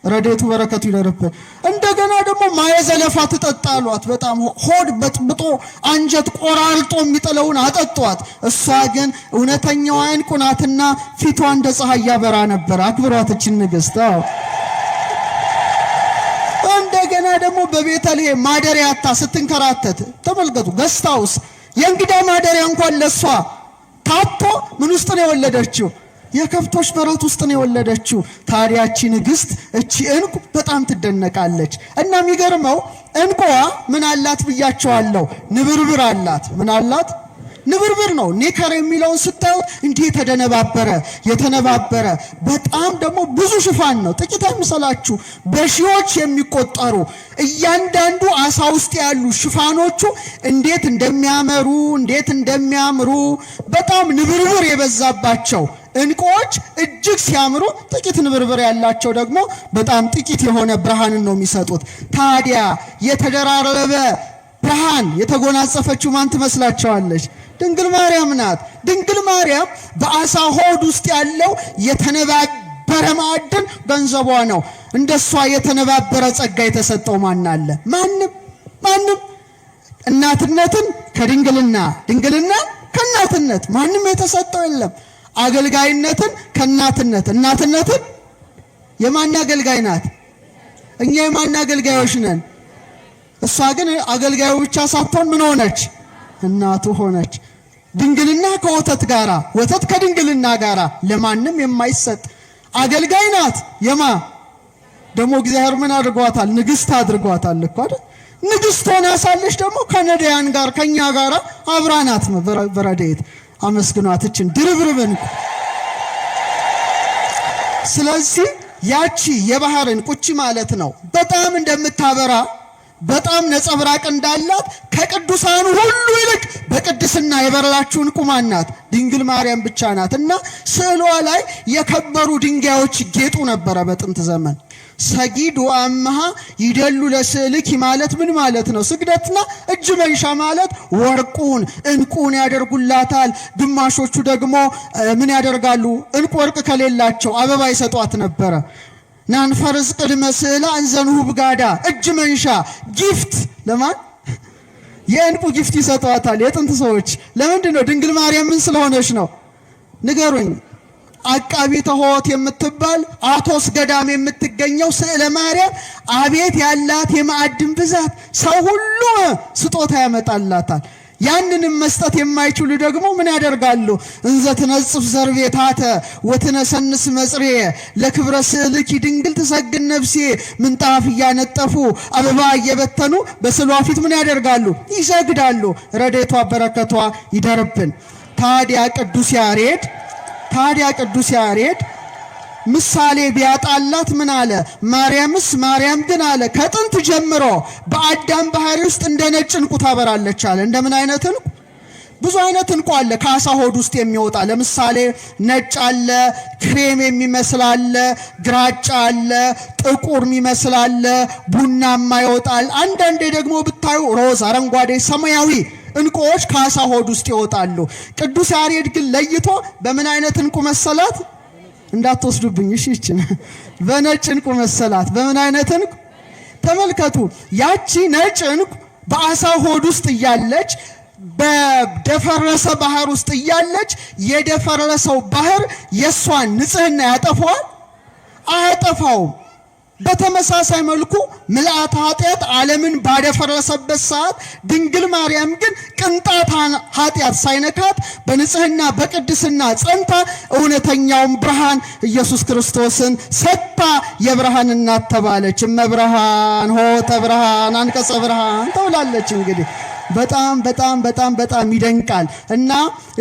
S1: ረድኤቱ በረከቱ ይደርብን። እንደገና ደግሞ ማየዘለፋ ትጠጣሏት። በጣም ሆድ በጥብጦ አንጀት ቆራርጦ የሚጥለውን አጠጧት። እሷ ግን እውነተኛዋ ዕንቁ ናትና ፊቷ እንደ ፀሐይ ያበራ ነበር። አክብሯት እችን ንግሥት። እንደገና ደግሞ በቤተልሔም ማደሪያታ ስትንከራተት ተመልከቱ። ገስታውስ የእንግዳ ማደሪያ እንኳን ለሷ ታቶ ምን ውስጥ ነው የወለደችው? የከብቶች በረት ውስጥ ነው የወለደችው። ታዲያቺ ንግሥት እቺ ዕንቁ በጣም ትደነቃለች። እና የሚገርመው ዕንቁዋ ምን አላት ብያቸዋለሁ? ንብርብር አላት። ምን አላት? ንብርብር ነው። ኔከር የሚለውን ስታዩት እንዲህ የተነባበረ በጣም ደግሞ ብዙ ሽፋን ነው። ጥቂት አይምሰላችሁ። በሺዎች የሚቆጠሩ እያንዳንዱ አሳ ውስጥ ያሉ ሽፋኖቹ እንዴት እንደሚያምሩ በጣም ንብርብር የበዛባቸው ዕንቁዎች እጅግ ሲያምሩ፣ ጥቂት ንብርብር ያላቸው ደግሞ በጣም ጥቂት የሆነ ብርሃንን ነው የሚሰጡት። ታዲያ የተደራረበ ብርሃን የተጎናጸፈችው ማን ትመስላቸዋለች? ድንግል ማርያም ናት። ድንግል ማርያም በአሳ ሆድ ውስጥ ያለው የተነባበረ ማዕድን ገንዘቧ ነው። እንደሷ የተነባበረ ጸጋ የተሰጠው ማን አለ? ማንም። እናትነትን ከድንግልና፣ ድንግልና ከእናትነት ማንም የተሰጠው የለም። አገልጋይነትን ከእናትነት፣ እናትነትን የማን አገልጋይ ናት? እኛ የማን አገልጋዮች ነን? እሷ ግን አገልጋዩ ብቻ ሳትሆን ምን ሆነች? እናቱ ሆነች። ድንግልና ከወተት ጋራ፣ ወተት ከድንግልና ጋራ ለማንም የማይሰጥ አገልጋይ ናት። የማ ደግሞ እግዚአብሔር ምን አድርጓታል? ንግሥት አድርጓታል እኮ አይደል? ንግሥት ሆና ሳለች ደግሞ ከነዳያን ጋር ከኛ ጋራ አብራናት በረድኤት አመስግኗት እችን ድርብርብን። ስለዚህ ያቺ የባህርን ቁጭ ማለት ነው በጣም እንደምታበራ በጣም ነጸብራቅ እንዳላት ከቅዱሳኑ ሁሉ ይልቅ በቅድስና የበራችው ዕንቁ ማን ናት? ድንግል ማርያም ብቻ ናት። እና ስዕሏ ላይ የከበሩ ድንጋዮች ጌጡ ነበረ በጥንት ዘመን። ሰጊድ ወአምሃ ይደሉ ለስዕልኪ ማለት ምን ማለት ነው? ስግደትና እጅ መንሻ ማለት ወርቁን እንቁን ያደርጉላታል። ግማሾቹ ደግሞ ምን ያደርጋሉ? እንቁ ወርቅ ከሌላቸው አበባ ይሰጧት ነበረ። ናንፈርስ ቅድመ ስዕላ እንዘንሁብ ጋዳ እጅ መንሻ ጊፍት ለማን የእንቁ ጊፍት ይሰጧታል የጥንት ሰዎች። ለምንድን ነው? ድንግል ማርያም ምን ስለሆነች ነው? ንገሩኝ። አቃቢተ ሆት የምትባል አቶስ ገዳም የምትገኘው ስዕለ ማርያም አቤት ያላት የማዕድን ብዛት! ሰው ሁሉ ስጦታ ያመጣላታል። ያንንም መስጠት የማይችሉ ደግሞ ምን ያደርጋሉ? እንዘ ትነጽፍ ዘርቤታተ ወትነሰንስ መጽሬ ለክብረ ስዕልኪ ድንግል ትሰግድ ነፍሴ ምንጣፍ እያነጠፉ አበባ እየበተኑ በስዕሏ ፊት ምን ያደርጋሉ? ይሰግዳሉ። ረድኤቷ በረከቷ ይደርብን። ታዲያ ቅዱስ ያሬድ ምሳሌ ቢያጣላት ምን አለ? ማርያም ግን አለ ከጥንት ጀምሮ በአዳም ባህሪ ውስጥ እንደ ነጭ እንቁ ታበራለች አለ። እንደምን አይነት እንቁ? ብዙ አይነት እንቁ አለ ከአሳ ሆድ ውስጥ የሚወጣ። ለምሳሌ ነጭ አለ፣ ክሬም የሚመስል አለ፣ ግራጫ አለ፣ ጥቁር የሚመስል አለ፣ ቡናማ ይወጣል። አንዳንዴ ደግሞ ብታዩ ሮዝ፣ አረንጓዴ፣ ሰማያዊ እንቁዎች ከአሳ ሆድ ውስጥ ይወጣሉ። ቅዱስ ያሬድ ግን ለይቶ በምን አይነት እንቁ መሰላት? እንዳትወስዱብኝ እሺ። በነጭ እንቁ መሰላት። በምን አይነት እንቁ? ተመልከቱ። ያቺ ነጭ እንቁ በአሳ ሆድ ውስጥ እያለች በደፈረሰ ባህር ውስጥ እያለች የደፈረሰው ባህር የሷን ንጽህና ያጠፋዋል? አያጠፋውም። በተመሳሳይ መልኩ ምልአተ ኃጢአት ዓለምን ባደፈረሰበት ሰዓት ድንግል ማርያም ግን ቅንጣት ኃጢአት ሳይነካት በንጽህና በቅድስና ጸንታ እውነተኛውን ብርሃን ኢየሱስ ክርስቶስን ሰጥታ የብርሃን እናት ተባለች። እመብርሃን ሆተ ብርሃን አንቀጸ ብርሃን ተብላለች። እንግዲህ በጣም ይደንቃል። እና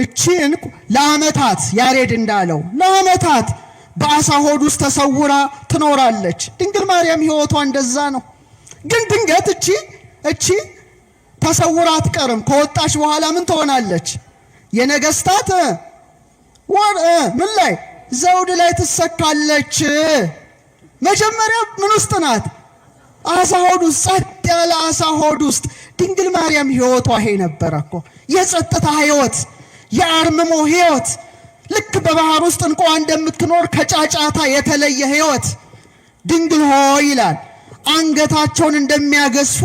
S1: እቺ እንቁ ለዓመታት ያሬድ እንዳለው ለዓመታት በአሳ ሆድ ውስጥ ተሰውራ ትኖራለች። ድንግል ማርያም ሕይወቷ እንደዛ ነው። ግን ድንገት እቺ ተሰውራ አትቀርም። ከወጣች በኋላ ምን ትሆናለች? የነገስታት ምን ላይ ዘውድ ላይ ትሰካለች። መጀመሪያ ምን ውስጥ ናት? አሳ ሆድ ውስጥ፣ ጸጥ ያለ አሳ ሆድ ውስጥ። ድንግል ማርያም ሕይወቷ ይሄ ነበረ እኮ፣ የጸጥታ ሕይወት፣ የአርምሞ ሕይወት። ልክ በባህር ውስጥ እንቁ እንደምትኖር ከጫጫታ የተለየ ሕይወት። ድንግል ሆይ ይላል አንገታቸውን እንደሚያገዝፉ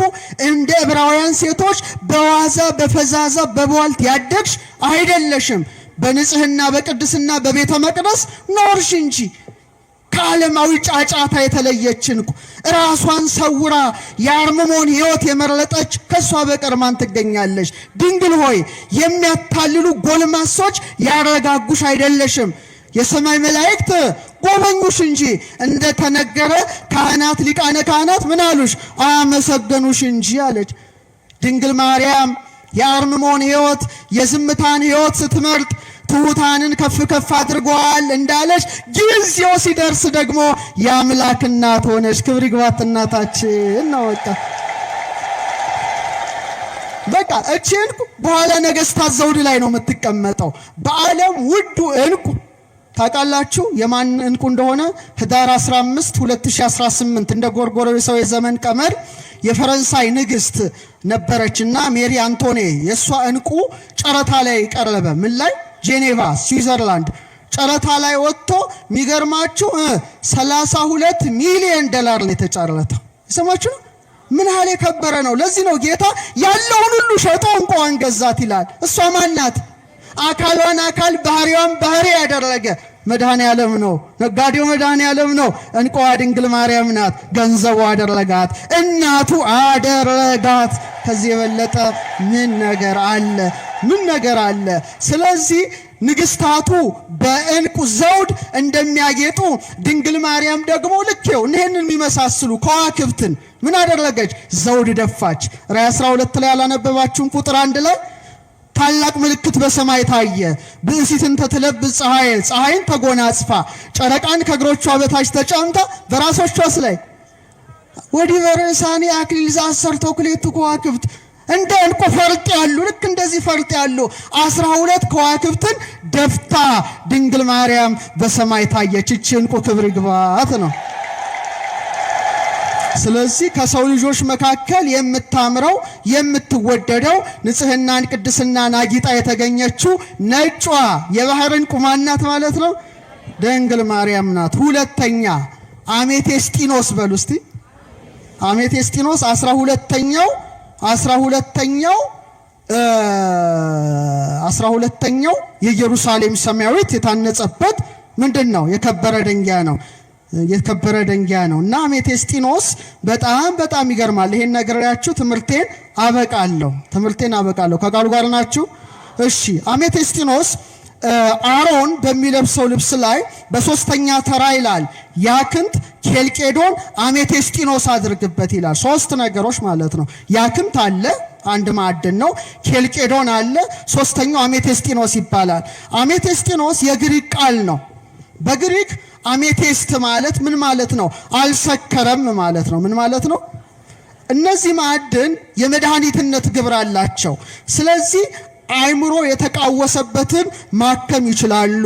S1: እንደ ዕብራውያን ሴቶች በዋዛ በፈዛዛ በቧልት ያደግሽ አይደለሽም። በንጽህና በቅድስና በቤተ መቅደስ ኖርሽ እንጂ ከዓለማዊ ጫጫታ የተለየች እንቁ ራሷን ሰውራ የአርምሞን ሕይወት የመረጠች ከሷ በቀር ማን ትገኛለች? ድንግል ሆይ የሚያታልሉ ጎልማሶች ያረጋጉሽ አይደለሽም። የሰማይ መላእክት ጎበኙሽ እንጂ እንደተነገረ ካህናት ሊቃነ ካህናት ምን አሉሽ? አመሰገኑሽ እንጂ አለች። ድንግል ማርያም የአርምሞን ሕይወት የዝምታን ሕይወት ስትመርጥ ትሑታንን ከፍ ከፍ አድርጓል እንዳለች ጊዜው ሲደርስ ደግሞ የአምላክ እናት ሆነች። ክብር ይግባት እናታችን ነው። በቃ እቺ እንቁ በኋላ ነገስታት ዘውድ ላይ ነው የምትቀመጠው። በዓለም ውዱ እንቁ ታውቃላችሁ የማን እንቁ እንደሆነ? ህዳር 15 2018 እንደ ጎርጎሮሳዊ የዘመን ቀመር የፈረንሳይ ንግስት ነበረችና ሜሪ አንቶኔ የሷ እንቁ ጨረታ ላይ ቀረበ። ምን ላይ? ጄኔቫ ስዊዘርላንድ ጨረታ ላይ ወጥቶ የሚገርማችሁ 32 ሚሊዮን ዶላር ነው የተጨረተው። ይሰማችሁ ነው? ምን ያህል የከበረ ነው። ለዚህ ነው ጌታ ያለውን ሁሉ ሸጦ እንቁዋን ገዛት ይላል። እሷ ማናት? አካሏን አካል ባህሪዋን ባህሪ ያደረገ መድኃኔ ዓለም ነው። ነጋዴው መድኃኔ ዓለም ነው። እንቁዋ ድንግል ማርያም ናት። ገንዘቡ አደረጋት፣ እናቱ አደረጋት። ከዚህ የበለጠ ምን ነገር አለ? ምን ነገር አለ? ስለዚህ ንግስታቱ በእንቁ ዘውድ እንደሚያጌጡ ድንግል ማርያም ደግሞ ልኬው እነዚህን የሚመሳስሉ ከዋክብትን ምን አደረገች? ዘውድ ደፋች። ራዕይ 12 ላይ ያላነበባችሁን ቁጥር 1 ላይ ታላቅ ምልክት በሰማይ ታየ። ብእሲትን ተትለብስ ፀሐይን ተጎናጽፋ ጨረቃን ከእግሮቿ በታች ተጫምታ በራሶቿስ ላይ ወዲህ በርእሳኒ አክሊል ዘአሰርተ ክልኤቱ ከዋክብት እንደ እንቁ ፈርጥ ያሉ ልክ እንደዚህ ፈርጥ ያሉ 12 ከዋክብትን ደፍታ ድንግል ማርያም በሰማይ ታየች። እቺ እንቁ ክብር ይግባት ነው። ስለዚህ ከሰው ልጆች መካከል የምታምረው የምትወደደው ንጽህናን ቅድስናን አጊጣ የተገኘችው ነጯ የባህር ዕንቁ ማናት ማለት ነው? ድንግል ማርያም ናት። ሁለተኛ አሜቴስጢኖስ በሉ እስቲ። አሜቴስጢኖስ 12ኛው የኢየሩሳሌም ሰማያዊት የታነጸበት ምንድነው? የከበረ ድንጋይ ነው። እና አሜቴስጢኖስ በጣም ይገርማል። ይሄን ነገራችሁ ትምህርቴን አበቃለሁ። ከቃሉ ጋር ናችሁ? እሺ። አሜቴስጢኖስ አሮን በሚለብሰው ልብስ ላይ በሶስተኛ ተራ ይላል ያክንት ኬልቄዶን አሜቴስጢኖስ አድርግበት ይላል። ሶስት ነገሮች ማለት ነው። ያክንት አለ፣ አንድ ማዕድን ነው። ኬልቄዶን አለ፣ ሶስተኛው አሜቴስጢኖስ ይባላል። አሜቴስጢኖስ የግሪክ ቃል ነው። በግሪክ አሜቴስት ማለት ምን ማለት ነው? አልሰከረም ማለት ነው። ምን ማለት ነው? እነዚህ ማዕድን የመድኃኒትነት ግብር አላቸው። ስለዚህ አይምሮ የተቃወሰበትን ማከም ይችላሉ፣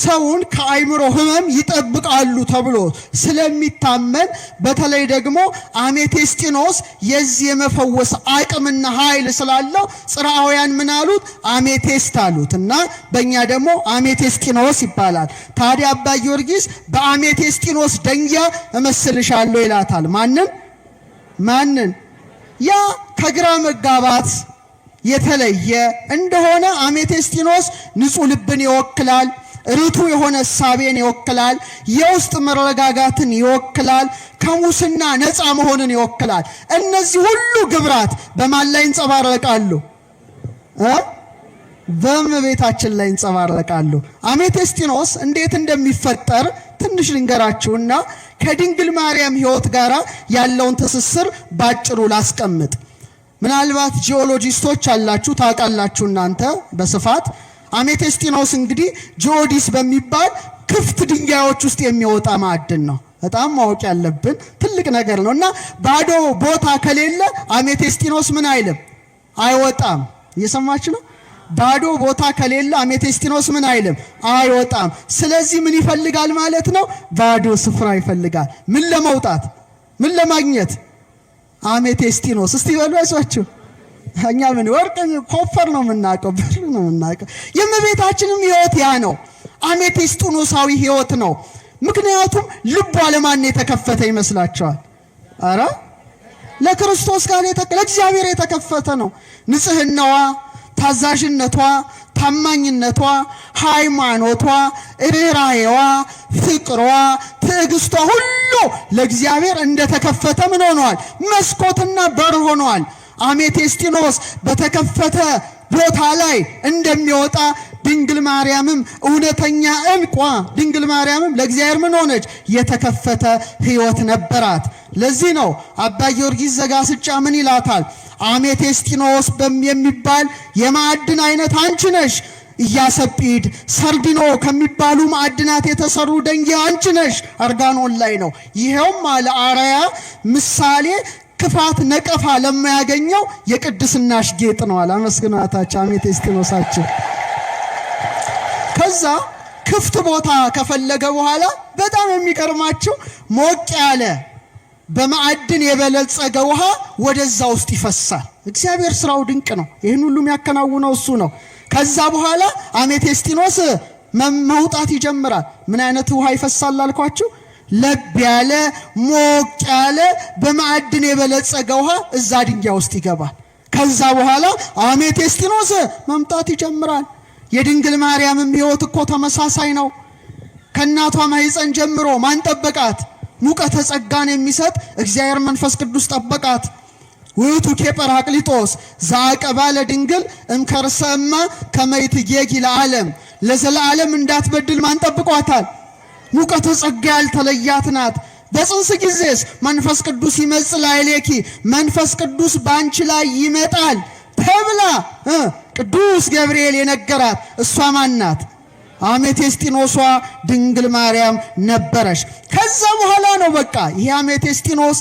S1: ሰውን ከአይምሮ ህመም ይጠብቃሉ ተብሎ ስለሚታመን በተለይ ደግሞ አሜቴስጢኖስ የዚህ የመፈወስ አቅምና ኃይል ስላለው ጽርዓውያን ምን አሉት? አሜቴስት አሉት እና በእኛ ደግሞ አሜቴስጢኖስ ይባላል። ታዲያ አባ ጊዮርጊስ በአሜቴስጢኖስ ደንጊያ እመስልሻለሁ ይላታል። ማንን? ያ ከግራ መጋባት የተለየ እንደሆነ አሜቴስጢኖስ ንጹህ ልብን ይወክላል፣ ርቱ የሆነ እሳቤን ይወክላል፣ የውስጥ መረጋጋትን ይወክላል፣ ከሙስና ነፃ መሆንን ይወክላል። እነዚህ ሁሉ ግብራት በማን ላይ እንጸባረቃሉ? በእመቤታችን ላይ እንጸባረቃሉ። አሜቴስጢኖስ እንዴት እንደሚፈጠር ትንሽ ልንገራችሁና ከድንግል ማርያም ሕይወት ጋር ያለውን ትስስር ባጭሩ ላስቀምጥ። ምናልባት ጂኦሎጂስቶች አላችሁ ታውቃላችሁ እናንተ በስፋት። አሜቴስጢኖስ እንግዲህ ጂኦዲስ በሚባል ክፍት ድንጋዮች ውስጥ የሚወጣ ማዕድን ነው። በጣም ማወቅ ያለብን ትልቅ ነገር ነው እና ባዶ ቦታ ከሌለ አሜቴስጢኖስ ምን አይልም? አይወጣም። እየሰማችሁ ነው? ባዶ ቦታ ከሌለ አሜቴስጢኖስ ምን አይልም? አይወጣም። ስለዚህ ምን ይፈልጋል ማለት ነው? ባዶ ስፍራ ይፈልጋል። ምን ለመውጣት ምን ለማግኘት? አሜቴስጢኖስ። እስቲ በሉ አይዟችሁ። እኛ ምን ወርቅ ኮፈር ነው የምናውቀው፣ ብር ነው የምናውቀው። የእመቤታችንም ሕይወት ያ ነው፣ አሜቴስጢኖሳዊ ሕይወት ነው። ምክንያቱም ልቧ ለማን የተከፈተ ይመስላችኋል? አረ ለክርስቶስ ጋር ለእግዚአብሔር የተከፈተ ነው። ንጽህናዋ፣ ታዛዥነቷ፣ ታማኝነቷ፣ ሃይማኖቷ፣ ርህራሄዋ፣ ፍቅሯ፣ ትዕግስቷ ሁሉ ለእግዚአብሔር እንደተከፈተ ምን ሆኗል? መስኮትና በር ሆኗል። አሜቴስጢኖስ በተከፈተ ቦታ ላይ እንደሚወጣ ድንግል ማርያምም እውነተኛ ዕንቋ ድንግል ማርያምም ለእግዚአብሔር ምን ሆነች? የተከፈተ ሕይወት ነበራት። ለዚህ ነው አባ ጊዮርጊስ ዘጋስጫ ምን ይላታል? አሜቴስጢኖስ የሚባል የማዕድን አይነት አንቺ ነሽ። ኢያሰጲድ፣ ሰርዲኖ ከሚባሉ ማዕድናት የተሰሩ ደንጊያ አንቺ ነሽ። አርጋኖን ላይ ነው። ይሄውም አለ አርአያ ምሳሌ ክፋት ነቀፋ ለማያገኘው የቅድስናሽ ጌጥ ነው አለ። አመስግናታች አሜቴስጢኖሳችን። ከዛ ክፍት ቦታ ከፈለገ በኋላ በጣም የሚገርማችሁ ሞቅ ያለ በማዕድን የበለጸገ ውሃ ወደዛ ውስጥ ይፈሳል። እግዚአብሔር ስራው ድንቅ ነው። ይህን ሁሉ የሚያከናውነው እሱ ነው። ከዛ በኋላ አሜቴስጢኖስ መውጣት ይጀምራል። ምን አይነት ውሃ ይፈሳል አልኳችሁ? ለብ ያለ ሞቅ ያለ በማዕድን የበለጸገ ውሃ እዛ ድንጋይ ውስጥ ይገባል። ከዛ በኋላ አሜቴስጢኖስ መምጣት ይጀምራል። የድንግል ማርያምም ሕይወት እኮ ተመሳሳይ ነው። ከእናቷ ማኅፀን ጀምሮ ማን ጠበቃት? ሙቀተ ጸጋን የሚሰጥ እግዚአብሔር መንፈስ ቅዱስ ጠበቃት። ውእቱ ኬጰራቅሊጦስ ዘአቀባ ለድንግል እምከርሰማ ከመ ይትጌጊ ለዓለም። ለዘላለም እንዳትበድል ማን ጠብቋታል? ሙቀተ ጸጋ ያልተለያት ናት። በጽንስ ጊዜስ መንፈስ ቅዱስ ይመጽእ ላዕሌኪ፣ መንፈስ ቅዱስ ባንቺ ላይ ይመጣል ተብላ ቅዱስ ገብርኤል የነገራት እሷ ማን ናት? አሜቴስጢኖሷ ድንግል ማርያም ነበረች። ከዛ በኋላ ነው በቃ ይሄ አሜቴስጢኖስ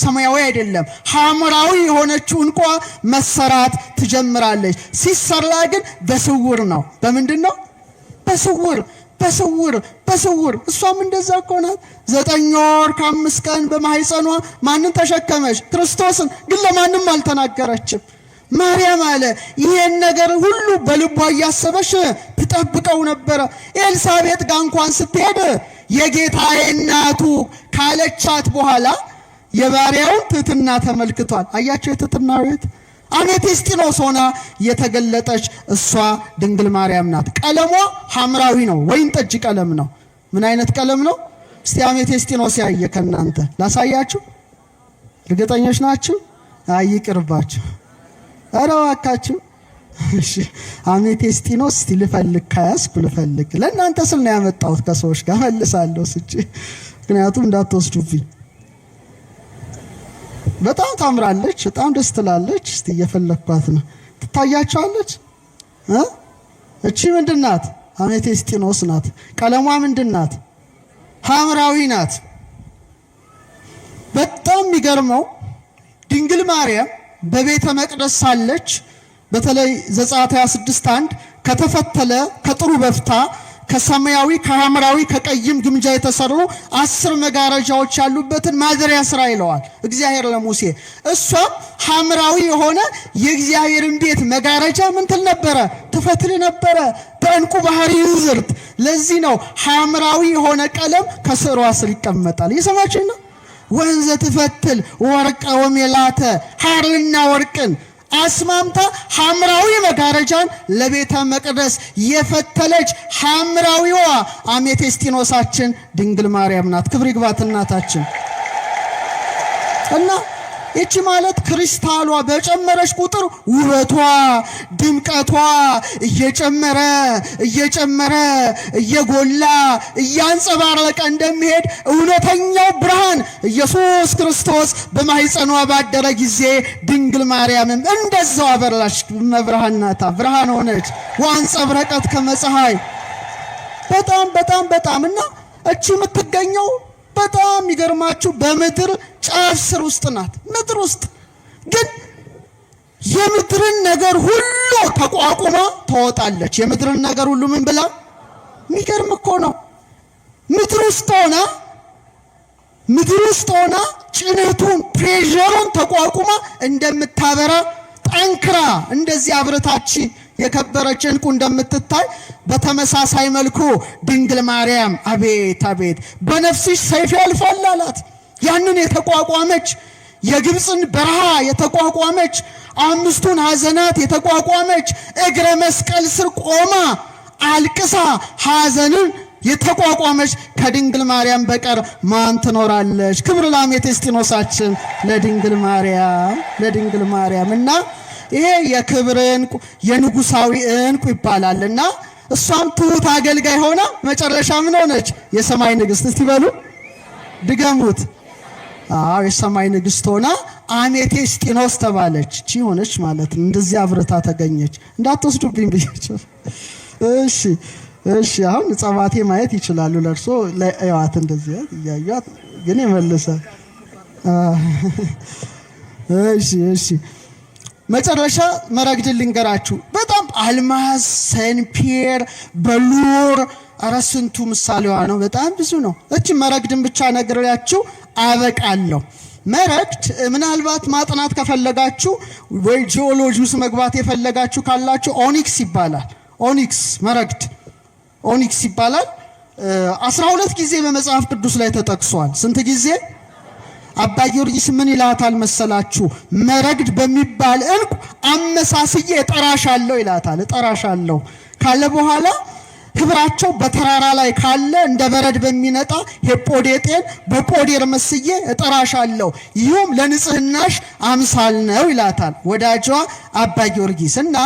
S1: ሰማያዊ አይደለም ሐምራዊ የሆነችው እንቋ መሰራት ትጀምራለች። ሲሰራ ግን በስውር ነው። በምንድን ነው? በስውር በስውር እሷም እንደዛ እኮ ናት። 9 ወር ከ5 ቀን በማህፀኗ ማንን ተሸከመች? ክርስቶስን። ግን ለማንም አልተናገረችም። ማርያም አለ ይሄን ነገር ሁሉ በልቧ እያሰበች ትጠብቀው ነበረ። ኤልሳቤጥ ጋር እንኳን ስትሄድ የጌታዬ እናቱ ካለቻት በኋላ የባሪያውን ትሕትና ተመልክቷል። አያቸው የትሕትናው ቤት አሜቴስጢኖስ ሆና የተገለጠች እሷ ድንግል ማርያም ናት። ቀለሟ ሐምራዊ ነው፣ ወይን ጠጅ ቀለም ነው። ምን አይነት ቀለም ነው? እስቲ አሜቴስጢኖስ ያየ ከናንተ ላሳያችሁ። እርግጠኞች ናችሁ? አይቅርባችሁ። ኧረ እባካችሁ። እሺ አሜቴስጢኖስ እስቲ ልፈልግ፣ ከያዝኩ ልፈልግ። ለእናንተ ስል ነው ያመጣሁት። ከሰዎች ጋር መልሳለሁ ስጪ፣ ምክንያቱም እንዳትወስዱብኝ። በጣም ታምራለች፣ በጣም ደስ ትላለች። እስቲ እየፈለኳት ነው። ትታያቸዋለች። እቺ ምንድናት? አሜቴስጢኖስ ናት። ቀለሟ ምንድናት? ሐምራዊ ናት። በጣም የሚገርመው ድንግል ማርያም በቤተ መቅደስ ሳለች በተለይ ዘጸአት 26:1 ከተፈተለ ከጥሩ በፍታ ከሰማያዊ ከሐምራዊ ከቀይም ግምጃ የተሰሩ 10 መጋረጃዎች ያሉበትን ማደሪያ ስራ ይለዋል እግዚአብሔር ለሙሴ። እሷም ሐምራዊ የሆነ የእግዚአብሔርን ቤት መጋረጃ ምን ትል ነበረ? ትፈትል ነበረ በዕንቁ ባህሪ ይዝርት። ለዚህ ነው ሐምራዊ የሆነ ቀለም ከስዕሯ ስር ይቀመጣል። እየሰማችሁ ነው? ወንዘ ትፈትል ወርቀ ወሜላተ ሐርና ወርቅን አስማምታ ሐምራዊ መጋረጃን ለቤተ መቅደስ የፈተለች ሐምራዊዋ አሜቴስጢኖሳችን ድንግል ማርያም ናት። ክብር ይግባት እናታችን። እና እቺ ማለት ክሪስታሏ በጨመረች ቁጥር ውበቷ ድምቀቷ እየጨመረ እየጎላ እያንጸባረቀ እንደሚሄድ እውነተኛው ብርሃን ኢየሱስ ክርስቶስ በማህፀኗ ባደረ ጊዜ ድንግል ማርያምም እንደዛው አበራች። መብርሃን ናታ፣ ብርሃን ሆነች። ወአንጸብረቀት ከመፀሐይ። በጣም እና እቺ የምትገኘው በጣም ይገርማችሁ በምድር ጫፍ ስር ውስጥ ናት። ምድር ውስጥ ግን የምድርን ነገር ሁሉ ተቋቁማ ትወጣለች። የምድርን ነገር ሁሉ ምን ብላ? የሚገርም እኮ ነው። ምድር ውስጥ ሆና ጭነቱን ፕሬዠሩን ተቋቁማ እንደምታበራ ጠንክራ እንደዚህ አብረታች የከበረች ዕንቁ እንደምትታይ በተመሳሳይ መልኩ ድንግል ማርያም አቤት በነፍስሽ ሰይፍ ያልፋል አላት። ያንን የተቋቋመች የግብፅን በረሃ የተቋቋመች 5ቱን ሐዘናት የተቋቋመች እግረ መስቀል ስር ቆማ አልቅሳ ሐዘንን የተቋቋመች ከድንግል ማርያም በቀር ማን ትኖራለች? ክብር ለአሜቴስጢኖሳችን ለድንግል ማርያም እና ይሄ የክብር ዕንቁ የንጉሳዊ ዕንቁ ይባላልና እሷም ትሁት አገልጋይ ሆና መጨረሻ ምን ሆነች? የሰማይ ንግስት። እስቲ በሉ ድገሙት። የሰማይ ንግስት ሆና አሜቴስጢኖስ ተባለች። እቺ ሆነች ማለት ነው። እንደዚህ አብረታ ተገኘች። እንዳትወስዱብኝ ብያቸው። እሺ አሁን ጸባቴ ማየት ይችላሉ። ለርሶ ለያዋት እንደዚህ እያያት ግን ይመልሳል። እሺ መጨረሻ መረግድን ልንገራችሁ። በጣም አልማዝ፣ ሰንፔር፣ በሉር አራስንቱ ምሳሌዋ ነው። በጣም ብዙ ነው። እቺ መረግድን ብቻ ነግሬያችሁ አበቃለሁ። መረግድ ምናልባት ማጥናት ከፈለጋችሁ ወይ ጂኦሎጂ ውስጥ መግባት የፈለጋችሁ ካላችሁ ኦኒክስ ይባላል። ኦኒክስ ይባላል። 12 ጊዜ በመጽሐፍ ቅዱስ ላይ ተጠቅሷል። ስንት ጊዜ? አባ ጊዮርጊስ ምን ይላታል መሰላችሁ? መረግድ በሚባል ዕንቁ አመሳስዬ እጠራሻለሁ ይላታል። እጠራሻለሁ ካለ በኋላ ህብራቸው በተራራ ላይ ካለ እንደ በረድ በሚነጣ ሄጶዴጤን በጶዴር መስዬ እጠራሻለሁ፣ ይህም ለንጽህናሽ አምሳል ነው ይላታል ወዳጇ አባ ጊዮርጊስ። እና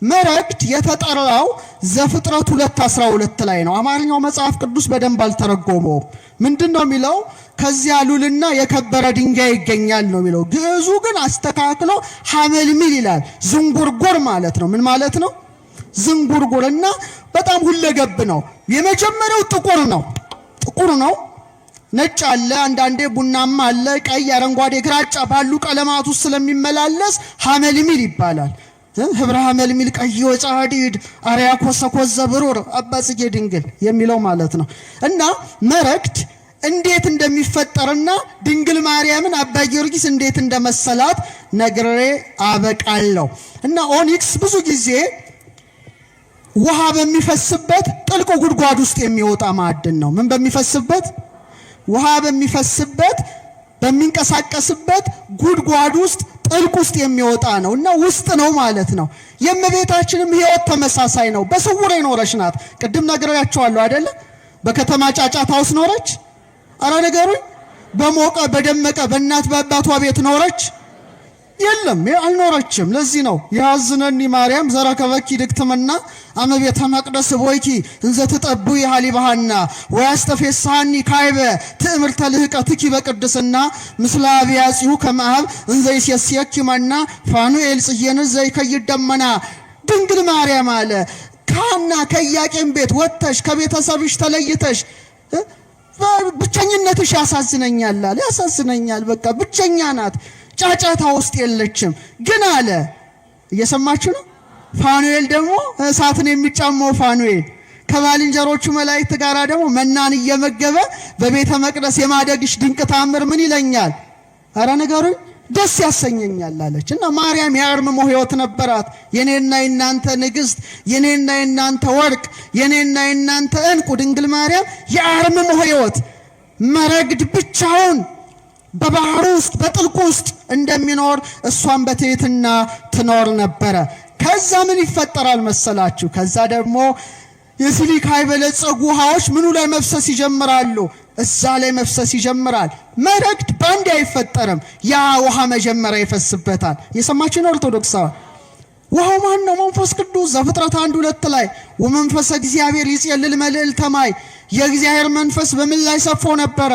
S1: መረግድ የተጠራው ዘፍጥረት 2:12 ላይ ነው። አማርኛው መጽሐፍ ቅዱስ በደንብ አልተረጎመውም። ምንድነው የሚለው? ከዚያ ሉልና የከበረ ድንጋይ ይገኛል ነው የሚለው። ግዕዙ ግን አስተካክሎ ሐመልሚል ይላል። ዝንጉርጉር ማለት ነው። ምን ማለት ነው? ዝንጉርጉርና በጣም ሁለገብ ነው። የመጀመሪያው ጥቁር ነው። ነጭ አለ፣ አንዳንዴ ቡናማ አለ፣ ቀይ፣ አረንጓዴ፣ ግራጫ ባሉ ቀለማት ውስጥ ስለሚመላለስ ሐመልሚል ይባላል። ህብረሃ መልሚል ቀይ ወጻዲድ አርያ ኮሰኮዘ ብሩር አባ ጽጌ ድንግል የሚለው ማለት ነው። እና መረግድ እንዴት እንደሚፈጠርና ድንግል ማርያምን አባ ጊዮርጊስ እንዴት እንደመሰላት ነግሬ አበቃለሁ። እና ኦኒክስ ብዙ ጊዜ ውሃ በሚፈስበት ጥልቅ ጉድጓድ ውስጥ የሚወጣ ማዕድን ነው። ምን በሚፈስበት? ውሃ በሚፈስበት በሚንቀሳቀስበት ጉድጓድ ውስጥ ጥልቅ ውስጥ የሚወጣ ነው እና ውስጥ ነው ማለት ነው። የእመቤታችንም ሕይወት ተመሳሳይ ነው። በስውር የኖረች ናት። ቅድም ነግሬያቸዋለሁ አይደለ? በከተማ ጫጫታ ውስጥ ኖረች? አረ ነገሩኝ። በሞቀ በደመቀ በእናት በአባቷ ቤት ኖረች? የለም፣ አልኖረችም። ለዚህ ነው ያዝነኒ ማርያም ዘረከበኪ ድክትምና አመቤተ መቅደስ ቦይኪ እንዘ ትጠቡ ይሃሊባሃና ወያስተፌሳኒ ካይበ ትእምርተ ልህቀትኪ በቅድስና ምስለ አብያጺሁ ከመአብ እንዘ ይሴስየኪ መና ፋኑኤል ጽየን ዘይከይደመና። ድንግል ማርያም አለ ካና ከኢያቄም ቤት ወጥተሽ ከቤተሰብሽ ተለይተሽ ብቸኝነትሽ ያሳዝነኛል አለ። ያሳዝነኛል፣ በቃ ብቸኛ ናት፣ ጫጫታ ውስጥ የለችም። ግን አለ እየሰማችሁ ነው። ፋኑኤል ደግሞ እሳትን የሚጫማው ፋኑኤል ከባልንጀሮቹ መላእክት ጋር ደግሞ መናን እየመገበ በቤተ መቅደስ የማደግሽ ድንቅ ታምር ምን ይለኛል? አረ ነገሩኝ ደስ ያሰኘኛል አለች። እና ማርያም የአርምሞ ሕይወት ነበራት። የኔና የናንተ ንግስት፣ የኔና የናንተ ወርቅ፣ የኔና የናንተ እንቁ ድንግል ማርያም የአርምሞ ሕይወት መረግድ ብቻውን በባህር ውስጥ በጥልቁ ውስጥ እንደሚኖር እሷን በትህትና ትኖር ነበረ። ከዛ ምን ይፈጠራል መሰላችሁ? ከዛ ደግሞ የሲሊካ የበለጸጉ ውሃዎች ምኑ ላይ መፍሰስ ይጀምራሉ? እዛ ላይ መፍሰስ ይጀምራል። መረግድ ባንዴ አይፈጠርም። ያ ውሃ መጀመሪያ ይፈስበታል። የሰማችሁ ነው ኦርቶዶክሳውያን? ውሃው ማን ነው? መንፈስ ቅዱስ። ዘፍጥረት 1:2 ላይ ወመንፈሰ እግዚአብሔር ይጽልል መልዕልተ ማይ፣ የእግዚአብሔር መንፈስ በምን ላይ ሰፎ ነበረ?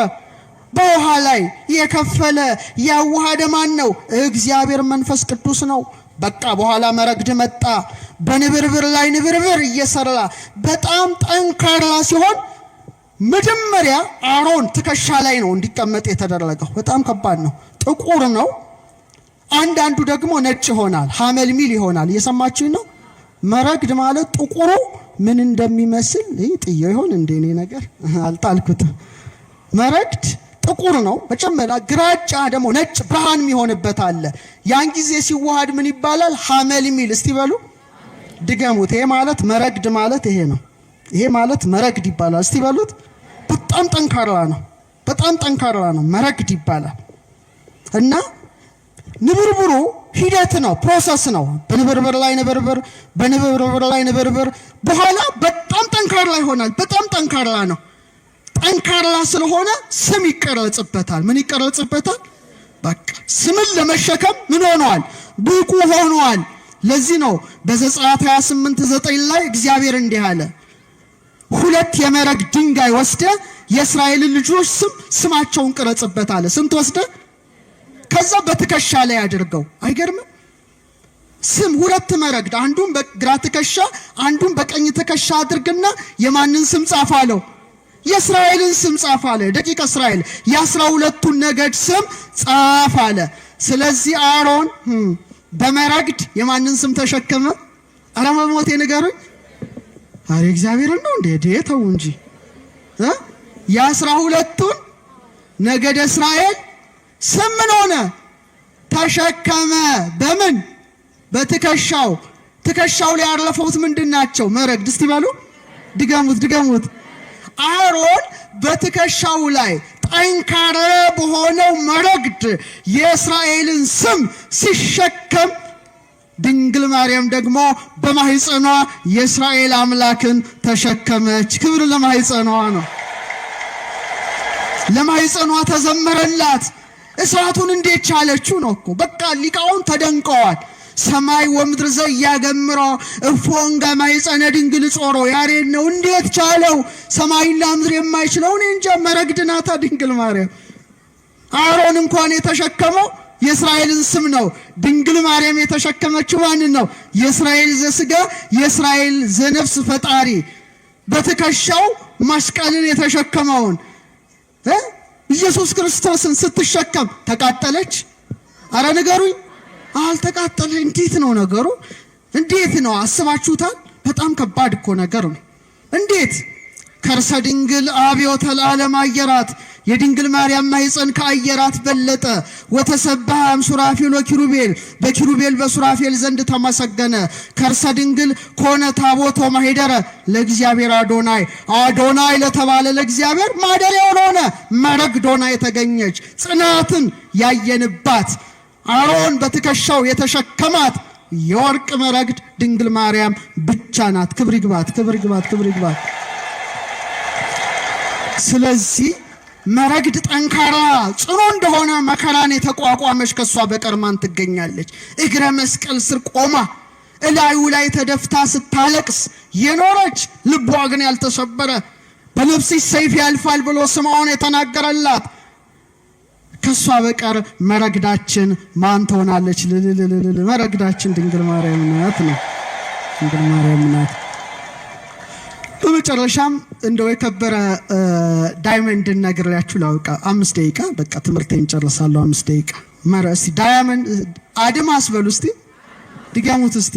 S1: በውሃ ላይ። የከፈለ ያዋሃደ ማን ነው? እግዚአብሔር መንፈስ ቅዱስ ነው። በቃ በኋላ መረግድ መጣ። በንብርብር ላይ ንብርብር እየሰራ በጣም ጠንካራ ሲሆን መጀመሪያ አሮን ትከሻ ላይ ነው እንዲቀመጥ የተደረገው። በጣም ከባድ ነው። ጥቁር ነው። አንዳንዱ ደግሞ ነጭ ይሆናል፣ ሐመልሚል ይሆናል። እየሰማችሁ ነው? መረግድ ማለት ጥቁሩ ምን እንደሚመስል ጥዬው ይሆን እንደኔ ነገር አልጣልኩትም። መረግድ ጥቁር ነው። መጀመሪያ ግራጫ ደግሞ ነጭ ብርሃን የሚሆንበት አለ። ያን ጊዜ ሲዋሃድ ምን ይባላል? ሐመልሚል። እስቲ በሉ ድገሙት። ይሄ ማለት መረግድ ማለት ይሄ ነው። ይሄ ማለት መረግድ ይባላል። እስቲ በሉት። በጣም ጠንካራ ነው። በጣም ጠንካራ ነው። መረግድ ይባላል። እና ንብርብሩ ሂደት ነው፣ ፕሮሰስ ነው። በንብርብር ላይ ንብርብር፣ በንብርብር ላይ ንብርብር፣ በኋላ በጣም ጠንካራ ይሆናል። በጣም ጠንካራ ነው። ጠንካራ ስለሆነ ስም ይቀረጽበታል። ምን ይቀረጽበታል? በቃ ስምን ለመሸከም ምን ሆኗል? ብቁ ሆኗል። ለዚህ ነው በዘጸአት 28:9 ላይ እግዚአብሔር እንዲህ አለ፣ 2 የመረግድ ድንጋይ ወስደ የእስራኤልን ልጆች ስማቸውን ቅረጽበት አለ። ስንት ወስደ? ከዛ በትከሻ ላይ አድርገው። አይገርምም? ስም 2 መረግድ፣ አንዱን በግራ ትከሻ አንዱን በቀኝ ትከሻ አድርግና የማንን ስም ጻፍ አለው? የእስራኤልን ስም ጻፍ አለ። ደቂቀ እስራኤል የ12ቱን ነገድ ስም ጻፍ አለ። ስለዚህ አሮን በመረግድ የማንን ስም ተሸከመ? አረ መሞቴ ንገሩኝ። አረ እግዚአብሔርን ነው እንዴ? ተው እንጂ የ12ቱን ነገደ እስራኤል ስም ምን ሆነ? ተሸከመ። በምን? በትከሻው። ትከሻው ላይ ያረፈውት ምንድናቸው? መረግድ። እስቲ በሉ ድገሙት። አሮን በትከሻው ላይ ጠንካራ በሆነው መረግድ የእስራኤልን ስም ሲሸከም፣ ድንግል ማርያም ደግሞ በማህፀኗ የእስራኤል አምላክን ተሸከመች። ክብር ለማህፀኗ ነው። ለማህፀኗ ተዘመረላት። እሳቱን እንዴት ቻለችው ነው እኮ። በቃ ሊቃውን ተደንቀዋል። ሰማይ ወምድር ዘያገምሮ እፎንጋ ማይጸነ ድንግል ጾሮ ያሬድ ነው። እንዴት ቻለው? ሰማይና ምድር የማይችለው እኔ እንጃ። መረግድ ናታ ድንግል ማርያም። አሮን እንኳን የተሸከመው የእስራኤልን ስም ነው። ድንግል ማርያም የተሸከመችው ማንን ነው? የእስራኤል ዘስጋ የእስራኤል ዘነፍስ ፈጣሪ በትከሻው መስቀልን የተሸከመውን ኢየሱስ ክርስቶስን ስትሸከም ተቃጠለች? አረ ንገሩኝ። አልተቃጠለ። እንዴት ነው ነገሩ? እንዴት ነው አስባችሁታል? በጣም ከባድ እኮ ነገር ነው። እንዴት ከርሰ ድንግል አብዮተ ለዓለም አየራት የድንግል ማርያም ማኅፀን ከአየራት በለጠ። ወተሰብሐ ሱራፌል ወኪሩቤል በኪሩቤል በሱራፌል ዘንድ ተመሰገነ። ከርሰ ድንግል ኮነ ታቦቶ ማኅደረ ለእግዚአብሔር አዶናይ አዶናይ ለተባለ ለእግዚአብሔር ማደሪያው ሆነ። መረግዶና የተገኘች ጽናትን ያየንባት አሮን በትከሻው የተሸከማት የወርቅ መረግድ ድንግል ማርያም ብቻ ናት። ክብር ይግባት፣ ክብር ይግባት፣ ክብር ይግባት። ስለዚህ መረግድ ጠንካራ ጽኑ እንደሆነ መከራን የተቋቋመች ከሷ በቀር ማን ትገኛለች? እግረ መስቀል ስር ቆማ እላዩ ላይ ተደፍታ ስታለቅስ የኖረች ልቧ ግን ያልተሰበረ በነፍስሽ ሰይፍ ያልፋል ብሎ ስምዖን የተናገረላት ከሷ በቀር መረግዳችን ማን ትሆናለች? መረግዳችን ድንግል ማርያም ናት ነው። ድንግል ማርያም ናት። በመጨረሻም እንደው የከበረ ዳይመንድ ነግሬያችሁ ላውቃ 5 ደቂቃ በቃ ትምህርቴን ጨርሳለሁ። 5 ደቂቃ ማራሲ ዳይመንድ አድማስ በሉ እስቲ ድጋሙት እስቲ።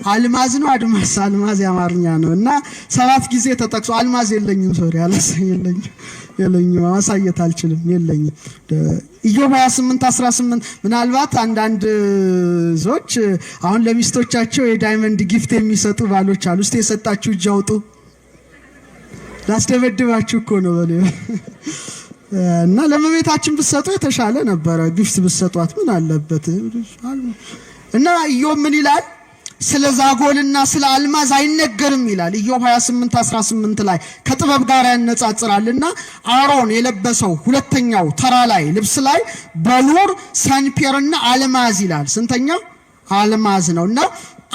S1: አልማዝ ነው አድማስ? አልማዝ የአማርኛ ነው እና 7 ጊዜ ተጠቅሶ አልማዝ የለኝም፣ ሶሪ የለኝም ማሳየት አልችልም፣ የለኝም። ኢዮብ 28:18 ምናልባት አንዳንድ ዞች አሁን ለሚስቶቻቸው የዳይመንድ ጊፍት የሚሰጡ ባሎች አሉ። እስቲ የሰጣችሁ እጅ አውጡ። ላስደበድባችሁ እኮ ነው በለ እና ለመቤታችን ብትሰጡ የተሻለ ነበረ። ጊፍት ብትሰጧት ምን አለበት? እና ኢዮብ ምን ይላል? ስለ ዛጎልና ስለ አልማዝ አይነገርም ይላል ኢዮብ 28:18 ላይ ከጥበብ ጋር ያነጻጽራልና አሮን የለበሰው ሁለተኛው ተራ ላይ ልብስ ላይ በሉር ሰንፔርና አልማዝ ይላል። ስንተኛው? አልማዝ ነውና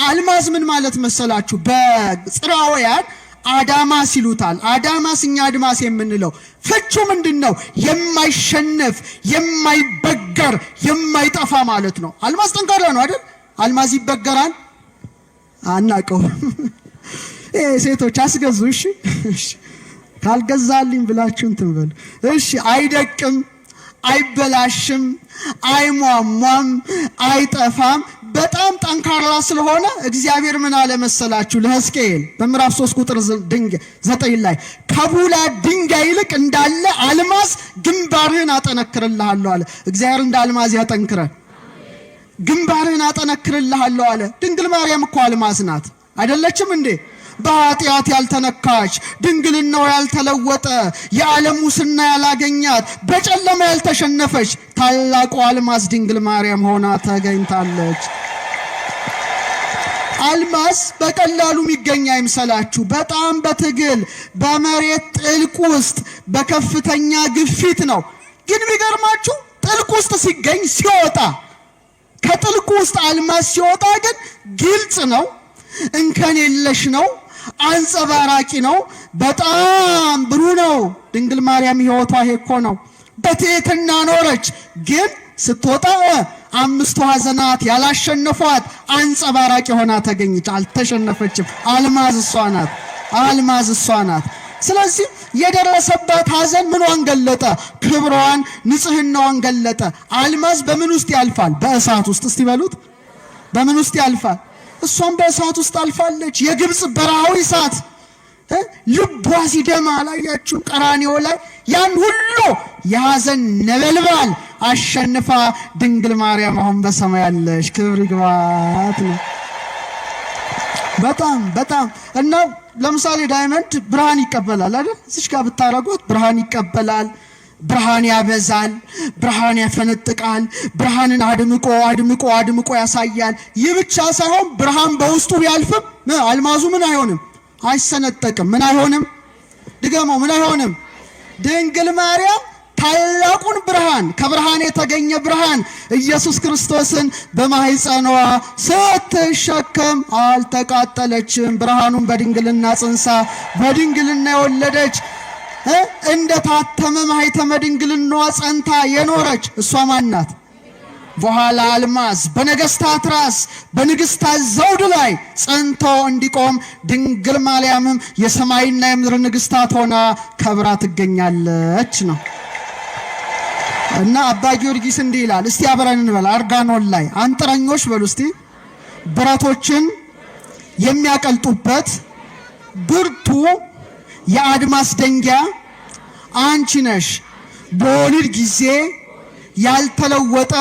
S1: አልማዝ ምን ማለት መሰላችሁ? በጽራውያን አዳማስ ይሉታል። አዳማስ እኛ አድማስ የምንለው ፍቹ ምንድነው? የማይሸነፍ የማይበገር የማይጠፋ ማለት ነው። አልማዝ ጠንካራ ነው አይደል? አልማዝ ይበገራል? አናቀው። ሴቶች አስገዙ። እሺ ካልገዛልኝ ብላችሁ እንትን በሉ። እሺ አይደቅም፣ አይበላሽም፣ አይሟሟም፣ አይጠፋም። በጣም ጠንካራ ስለሆነ እግዚአብሔር ምን አለ መሰላችሁ? ለሕዝቅኤል በምዕራፍ 3 ቁጥር 9 ላይ ከቡላ ድንጋይ ይልቅ እንዳለ አልማዝ ግንባርህን አጠነክርልሃለሁ አለ። እግዚአብሔር እንደ አልማዝ ያጠንክረን። ግንባርህን አጠነክርልሃለሁ አለ። ድንግል ማርያም እኮ አልማዝ ናት አይደለችም እንዴ? በኃጢአት ያልተነካች ድንግልናው ያልተለወጠ የዓለም ሙስና ያላገኛት በጨለማ ያልተሸነፈች ታላቁ አልማዝ ድንግል ማርያም ሆና ተገኝታለች። አልማዝ በቀላሉ የሚገኝ አይምሰላችሁ። በጣም በትግል በመሬት ጥልቅ ውስጥ በከፍተኛ ግፊት ነው። ግን የሚገርማችሁ ጥልቅ ውስጥ ሲገኝ ሲወጣ ከጥልቁ ውስጥ አልማዝ ሲወጣ ግን ግልጽ ነው፣ እንከን የለሽ ነው፣ አንጸባራቂ ነው፣ በጣም ብሩህ ነው። ድንግል ማርያም ሕይወቷ ይሄ እኮ ነው። በትሕትና ኖረች፣ ግን ስትወጣ 5 ሐዘናት ያላሸነፏት አንጸባራቂ ሆና ተገኘች። አልተሸነፈችም። አልማዝ እሷ ናት። አልማዝ እሷ ናት። ስለዚህ የደረሰባት ሐዘን ምኗን ገለጠ? ክብሯን፣ ንጽህናዋን ገለጠ። አልማዝ በምን ውስጥ ያልፋል? በእሳት ውስጥ። እስቲ በሉት በምን ውስጥ ያልፋል? እሷም በእሳት ውስጥ አልፋለች። የግብጽ በረሃዊ እሳት ልቧ ሲደማ አላያችሁ? ቀራንዮ ላይ ያን ሁሉ የሐዘን ነበልባል አሸንፋ ድንግል ማርያም አሁን በሰማይ ያለች ክብር ይግባት ነው። በጣም እና ለምሳሌ ዳይመንድ ብርሃን ይቀበላል አይደል? እዚህ ጋር ብታረጉት ብርሃን ይቀበላል፣ ብርሃን ያበዛል፣ ብርሃን ያፈነጥቃል፣ ብርሃንን አድምቆ ያሳያል። ይህ ብቻ ሳይሆን ብርሃን በውስጡ ቢያልፍም አልማዙ ምን አይሆንም? አይሰነጠቅም። ምን አይሆንም? ድገመው። ምን አይሆንም? ድንግል ማርያም ታላቁን ብርሃን ከብርሃን የተገኘ ብርሃን ኢየሱስ ክርስቶስን በማህፀኗ ስትሸከም አልተቃጠለችም። ብርሃኑን በድንግልና ጽንሳ በድንግልና የወለደች እንደ ታተመ ማኅተመ ድንግልናዋ ጸንታ የኖረች እሷ ማን ናት? በኋላ አልማዝ በነገስታት ራስ በንግስታት ዘውድ ላይ ጸንቶ እንዲቆም ድንግል ማርያምም የሰማይና የምድር ንግስታት ሆና ከብራ ትገኛለች ነው። እና አባ ጊዮርጊስ እንዲህ ይላል። እስቲ አብረን እንበል። አርጋኖን ላይ አንጥረኞች በሉ እስቲ ብረቶችን የሚያቀልጡበት ብርቱ የአድማስ ደንጊያ አንቺ ነሽ። በወሊድ ጊዜ ያልተለወጠ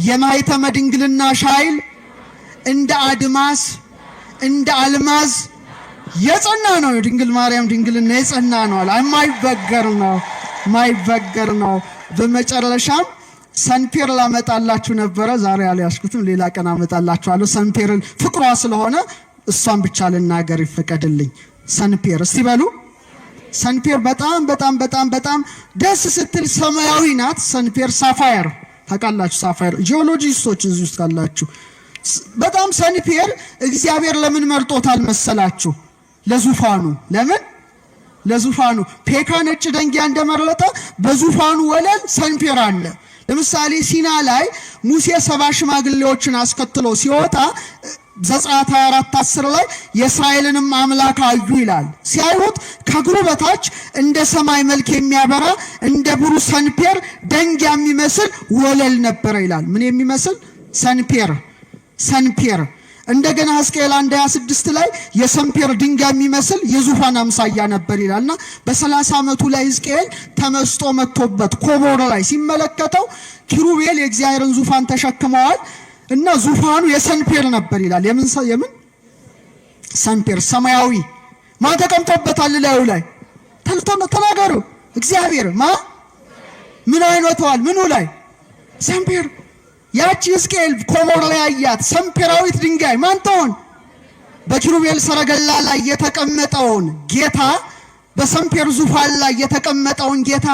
S1: የማኅተመ ድንግልናሽ ኃይል እንደ አድማስ እንደ አልማዝ የጸና ነው። የድንግል ማርያም ድንግልና የጸና ነው። የማይበገር ነው፣ የማይበገር ነው። በመጨረሻም ሰንፔር ላመጣላችሁ ነበረ። ዛሬ አልያዝኩትም፣ ሌላ ቀን አመጣላችኋለሁ። ሰንፔርን ፍቅሯ ስለሆነ እሷን ብቻ ልናገር ይፈቀድልኝ። ሰንፔር እስቲ በሉ። ሰንፔር በጣም በጣም በጣም በጣም ደስ ስትል ሰማያዊ ናት። ሰንፔር ሳፋየር ታውቃላችሁ? ሳፋየር ጂኦሎጂስቶች እዚህ ውስጥ ካላችሁ በጣም ሰንፔር እግዚአብሔር ለምን መርጦታል መሰላችሁ? ለዙፋኑ። ለምን? ለዙፋኑ። ፔካ ነጭ ደንጊያ እንደመረጠ በዙፋኑ ወለል ሰንፔር አለ። ለምሳሌ ሲና ላይ ሙሴ 70 ሽማግሌዎችን አስከትሎ ሲወጣ ዘጸአት 24:10 ላይ የእስራኤልንም አምላክ አዩ ይላል። ሲያዩት ከእግሩ በታች እንደ ሰማይ መልክ የሚያበራ እንደ ብሩህ ሰንፔር ደንጊያ የሚመስል ወለል ነበረ ይላል። ምን የሚመስል? ሰንፔር። ሰንፔር። እንደገና ሕዝቅኤል 1:26 ላይ የሰንፔር ድንጋይ የሚመስል የዙፋን አምሳያ ነበር ይላልና በ30 ዓመቱ ላይ ሕዝቅኤል ተመስጦ መጥቶበት ኮቦር ላይ ሲመለከተው ኪሩቤል የእግዚአብሔርን ዙፋን ተሸክመዋል እና ዙፋኑ የሰንፔር ነበር ይላል። የምን ሰንፔር? ሰማያዊ። ማን ተቀምጦበታል ላዩ ላይ? ተናገሩ። እግዚአብሔር። ምን አይነቷል? ምኑ ላይ? ሰንፔር። ያቺ ሕዝቅኤል ኮቦር ላይ ያያት ሰንፔራዊት ድንጋይ ማን ትሆን? በኪሩቤል ሰረገላ ላይ የተቀመጠውን ጌታ፣ በሰንፔር ዙፋን ላይ የተቀመጠውን ጌታ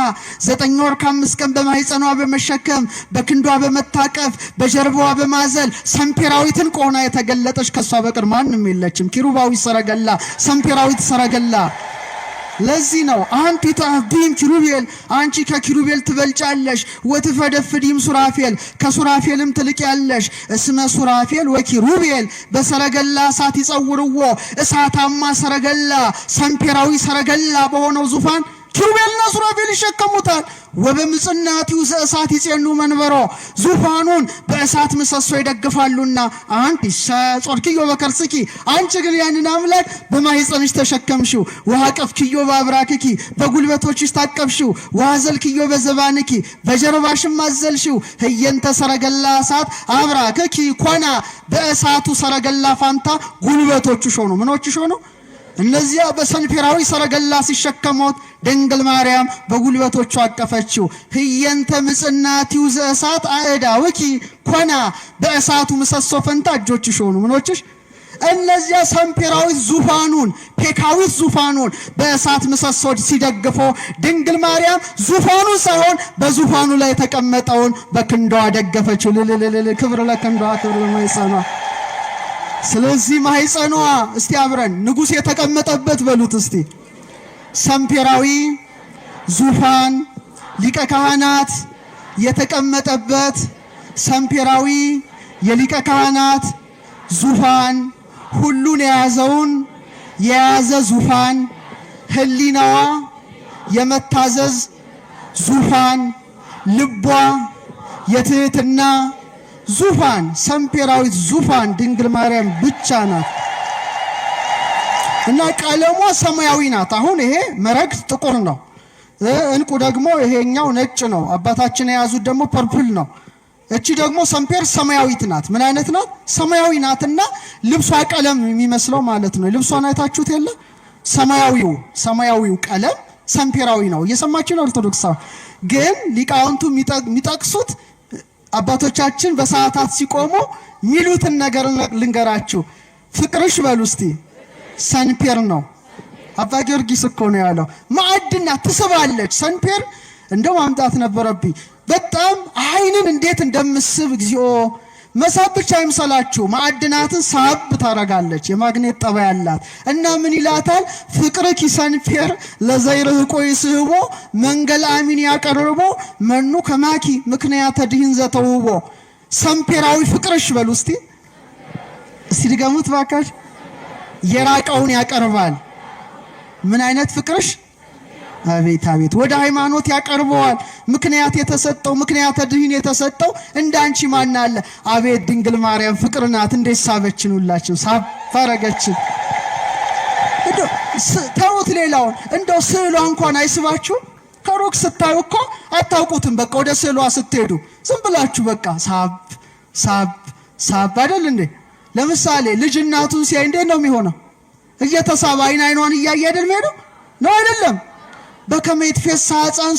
S1: 9 ወር ከ5 ቀን በማኅፀኗ በመሸከም በክንዷ በመታቀፍ በጀርባዋ በማዘል ሰንፔራዊትን ቆና የተገለጠች ከሷ በቀር ማንም የለችም። ኪሩባዊ ሰረገላ፣ ሰንፔራዊት ሰረገላ። ለዚህ ነው አንቲ ተአብዲም ኪሩቤል፣ አንቺ ከኪሩቤል ትበልጫለሽ። ወትፈደፍዲም ሱራፌል፣ ከሱራፌልም ትልቅ ያለሽ። እስመ ሱራፌል ወኪሩቤል በሰረገላ እሳት ይጸውርዎ፣ እሳታማ ሰረገላ ሰንፔራዊ ሰረገላ በሆነው ዙፋን ኪሩቤልና ሱራፌል ይሸከሙታል። ወበምጽናቲው ዘእሳት ይጼኑ መንበሮ፣ ዙፋኑን በእሳት ምሰሶ ይደግፋሉና። አንቲ ጾርኪዮ በከርስኪ፣ አንቺ ግን ያንን አምላክ በማኅፀንሽ ተሸከምሽው። ወአቀፍኪዮ በአብራክኪ፣ በጉልበቶችሽ ታቀፍሽው። ወአዘልኪዮ በዘባንኪ፣ በጀርባሽም አዘልሽው። ህየንተ ሰረገላ እሳት አብራክኪ ኮና፣ በእሳቱ ሰረገላ ፋንታ ጉልበቶችሽ ሆኑ። ምኖችሽ ሆኑ? እነዚያ በሰንፔራዊ ሰረገላ ሲሸከሙት ድንግል ማርያም በጉልበቶቹ አቀፈችው። ህየንተ ምጽናቲው ዘእሳት አእዳውኪ ኮና፣ በእሳቱ ምሰሶ ፈንታ እጆችሽ ሆኑ። ምኖችሽ? እነዚያ ሰንፔራዊት ዙፋኑን ፔካዊት ዙፋኑን በእሳት ምሰሶች ሲደግፎ ድንግል ማርያም ዙፋኑን ሳይሆን በዙፋኑ ላይ የተቀመጠውን በክንዷ ደገፈችው። ክብር ለክንዷ፣ ክብር ለማኅፀኗ። ስለዚህ ማኅፀኗ እስቲ አብረን ንጉሥ የተቀመጠበት በሉት እስቲ። ሰንፔራዊ ዙፋን ሊቀ ካህናት የተቀመጠበት ሰንፔራዊ የሊቀ ካህናት ዙፋን፣ ሁሉን የያዘ ዙፋን፣ ህሊናዋ የመታዘዝ ዙፋን፣ ልቧ የትህትና ዙፋን፣ ሰንፔራዊት ዙፋን ድንግል ማርያም ብቻ ናት እና ቀለሟ ሰማያዊ ናት። አሁን ይሄ መረግድ ጥቁር ነው፣ እንቁ ደግሞ ይሄኛው ነጭ ነው። አባታችን የያዙት ደግሞ ፐርፕል ነው። እቺ ደግሞ ሰንፔር ሰማያዊት ናት። ምን አይነት ናት? ሰማያዊ ናትና ልብሷ ቀለም የሚመስለው ማለት ነው። ልብሷን አይታችሁት የለ? ሰማያዊው ቀለም ሰንፔራዊ ነው። እየሰማችሁ ነው ኦርቶዶክሳዊ። ግን ሊቃውንቱ የሚጠቅሱት አባቶቻችን በሰዓታት ሲቆሙ ሚሉትን ነገር ልንገራችሁ። ፍቅርሽ በሉ እስቲ ሰንፔር ነው። አባ ጊዮርጊስ እኮ ነው ያለው። ማዕድናት ትስባለች ሰንፔር። እንደው ማምጣት ነበረብኝ። በጣም አይንን እንዴት እንደምስብ እግዚኦ። መሳብ ብቻ አይምሰላችሁ፣ ማዕድናትን ሳብ ታረጋለች። የማግኔት ጠባይ ያላት እና ምን ይላታል? ፍቅርኪ ሰንፔር ለዘይርህቆ ይስህቦ መንገል አሚን ያቀርቦ መኑ ከማኪ ምክንያተ ድህን ዘተውቦ። ሰንፔራዊ ፍቅርሽ በሉ እስቲ ድገሙት ባካሽ። የራቀውን ያቀርባል። ምን አይነት ፍቅርሽ? አቤት አቤት ወደ ሃይማኖት ያቀርበዋል። ምክንያት የተሰጠው ምክንያት ድህን የተሰጠው እንዳንቺ ማን አለ? አቤት ድንግል ማርያም ፍቅር ናት። እንዴት ሳበችን! ሁላችን ሳፈረገችን። ተውት ሌላውን፣ እንደው ስዕሏ እንኳን አይስባችሁ? ከሩቅ ስታዩ እኮ አታውቁትም። በቃ ወደ ስዕሏ ስትሄዱ ዝም ብላችሁ በቃ ሳብ ሳብ ሳብ አይደል እንዴ? ለምሳሌ ልጅ እናቱን ሲያይ እንዴት ነው የሚሆነው? እየተሳበ አይኗን እያየ አይደል የሚሄደው? ነው አይደለም? በከመ ይትፌሳ ሕፃን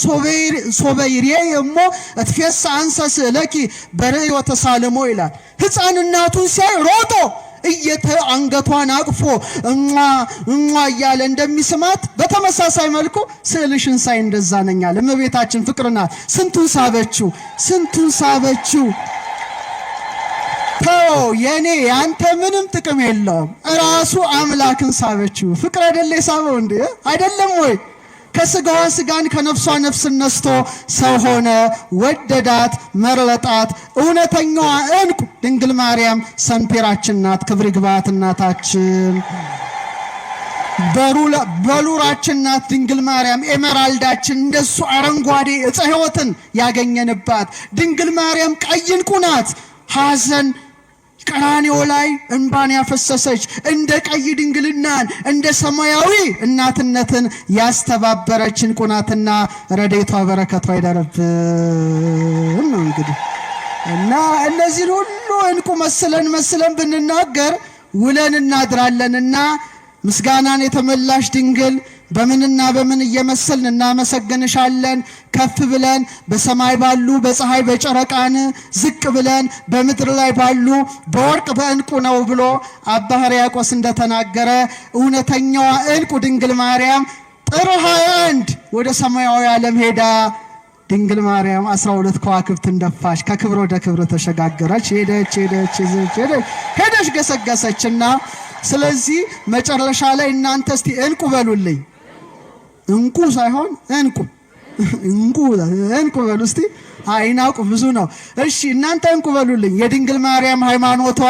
S1: ሶበይሬ እሞ እትፌሳ አንሰ ስእለኪ በርእዮ ተሳልሞ ይላል። ሕፃን እናቱን ሲያይ ሮጦ አንገቷን አቅፎ እሟ እያለ እንደሚስማት በተመሳሳይ መልኩ ስዕልሽን ሳይ እንደዛ ነኛል። እመቤታችን ፍቅር ናት። ስንቱን ሳበችው፣ ስንቱን ሳበችው። ተው የኔ ያንተ ምንም ጥቅም የለውም። ራሱ አምላክን ሳበችው። ፍቅር አይደለ ሳበው እንዴ? አይደለም ወይ? ከስጋዋ ስጋን ከነፍሷ ነፍስን ነስቶ ሰው ሆነ፣ ወደዳት፣ መረጣት። እውነተኛዋ እንቁ ድንግል ማርያም ሰንፔራችን ናት። ክብር ይግባት እናታችን። በሉራችን ናት ድንግል ማርያም ኤመራልዳችን። እንደሱ አረንጓዴ ዕፀ ሕይወትን ያገኘንባት ድንግል ማርያም ቀይ እንቁ ናት። ሐዘን ቀራንዮ ላይ እንባን ያፈሰሰች እንደ ቀይ ድንግልናን እንደ ሰማያዊ እናትነትን ያስተባበረች እንቁ ናትና ረድኤቷ በረከቷ ይደርብን ነው እንግዲህ። እና እነዚህን ሁሉ እንቁ መስለን ብንናገር ውለን እናድራለንና ምስጋናን የተመላሽ ድንግል በምንና በምን እየመሰልን እናመሰግንሻለን። ከፍ ብለን በሰማይ ባሉ በፀሐይ በጨረቃን፣ ዝቅ ብለን በምድር ላይ ባሉ በወርቅ በእንቁ ነው ብሎ አባ ሕርያቆስ እንደተናገረ እውነተኛዋ እንቁ ድንግል ማርያም ጥር 21 ወደ ሰማያዊ ዓለም ሄዳ ድንግል ማርያም 12 ከዋክብትን ደፋች፣ ከክብር ወደ ክብር ተሸጋገረች። ሄደች ገሰገሰችና ስለዚህ መጨረሻ ላይ እናንተ እስቲ እንቁ በሉልኝ። እንቁ ሳይሆን እንቁ እንቁ በሉ እስቲ። አይናቁ ብዙ ነው። እሺ እናንተ እንቁ በሉልኝ። የድንግል ማርያም ሃይማኖቷ፣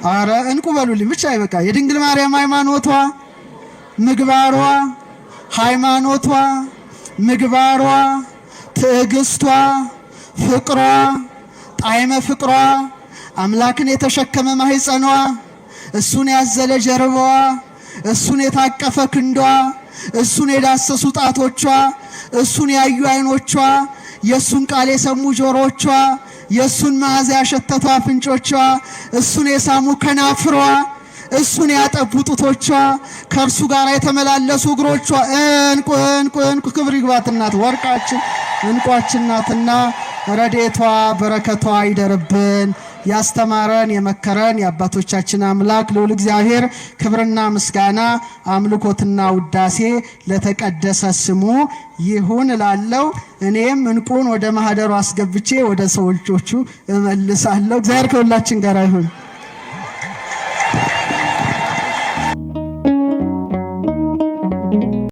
S1: አረ እንቁ በሉልኝ ብቻ ይበቃ። የድንግል ማርያም ሃይማኖቷ፣ ምግባሯ፣ ሃይማኖቷ፣ ምግባሯ፣ ትዕግስቷ፣ ፍቅሯ፣ ጣዕመ ፍቅሯ፣ አምላክን የተሸከመ ማህፀኗ፣ እሱን ያዘለ ጀርባዋ፣ እሱን የታቀፈ ክንዷ፣ እሱን የዳሰሱ ጣቶቿ፣ እሱን ያዩ አይኖቿ፣ የሱን ቃል የሰሙ ጆሮቿ፣ የሱን መዓዛ ያሸተቱ አፍንጮቿ፣ እሱን የሳሙ ከናፍሯ፣ እሱን ያጠቡ ጡቶቿ፣ ከእርሱ ጋር የተመላለሱ እግሮቿ እንቁ እንቁ እንቁ ክብር ይግባት እናት ወርቃችን እንቋችን ናትና ረድኤቷ በረከቷ ይደርብን። ያስተማረን የመከረን የአባቶቻችን አምላክ ልዑል እግዚአብሔር ክብርና ምስጋና አምልኮትና ውዳሴ ለተቀደሰ ስሙ ይሁን እላለሁ። እኔም እንቁን ወደ ማህደሩ አስገብቼ ወደ ሰዎቹ እመልሳለሁ። እግዚአብሔር ከሁላችን ጋር ይሁን።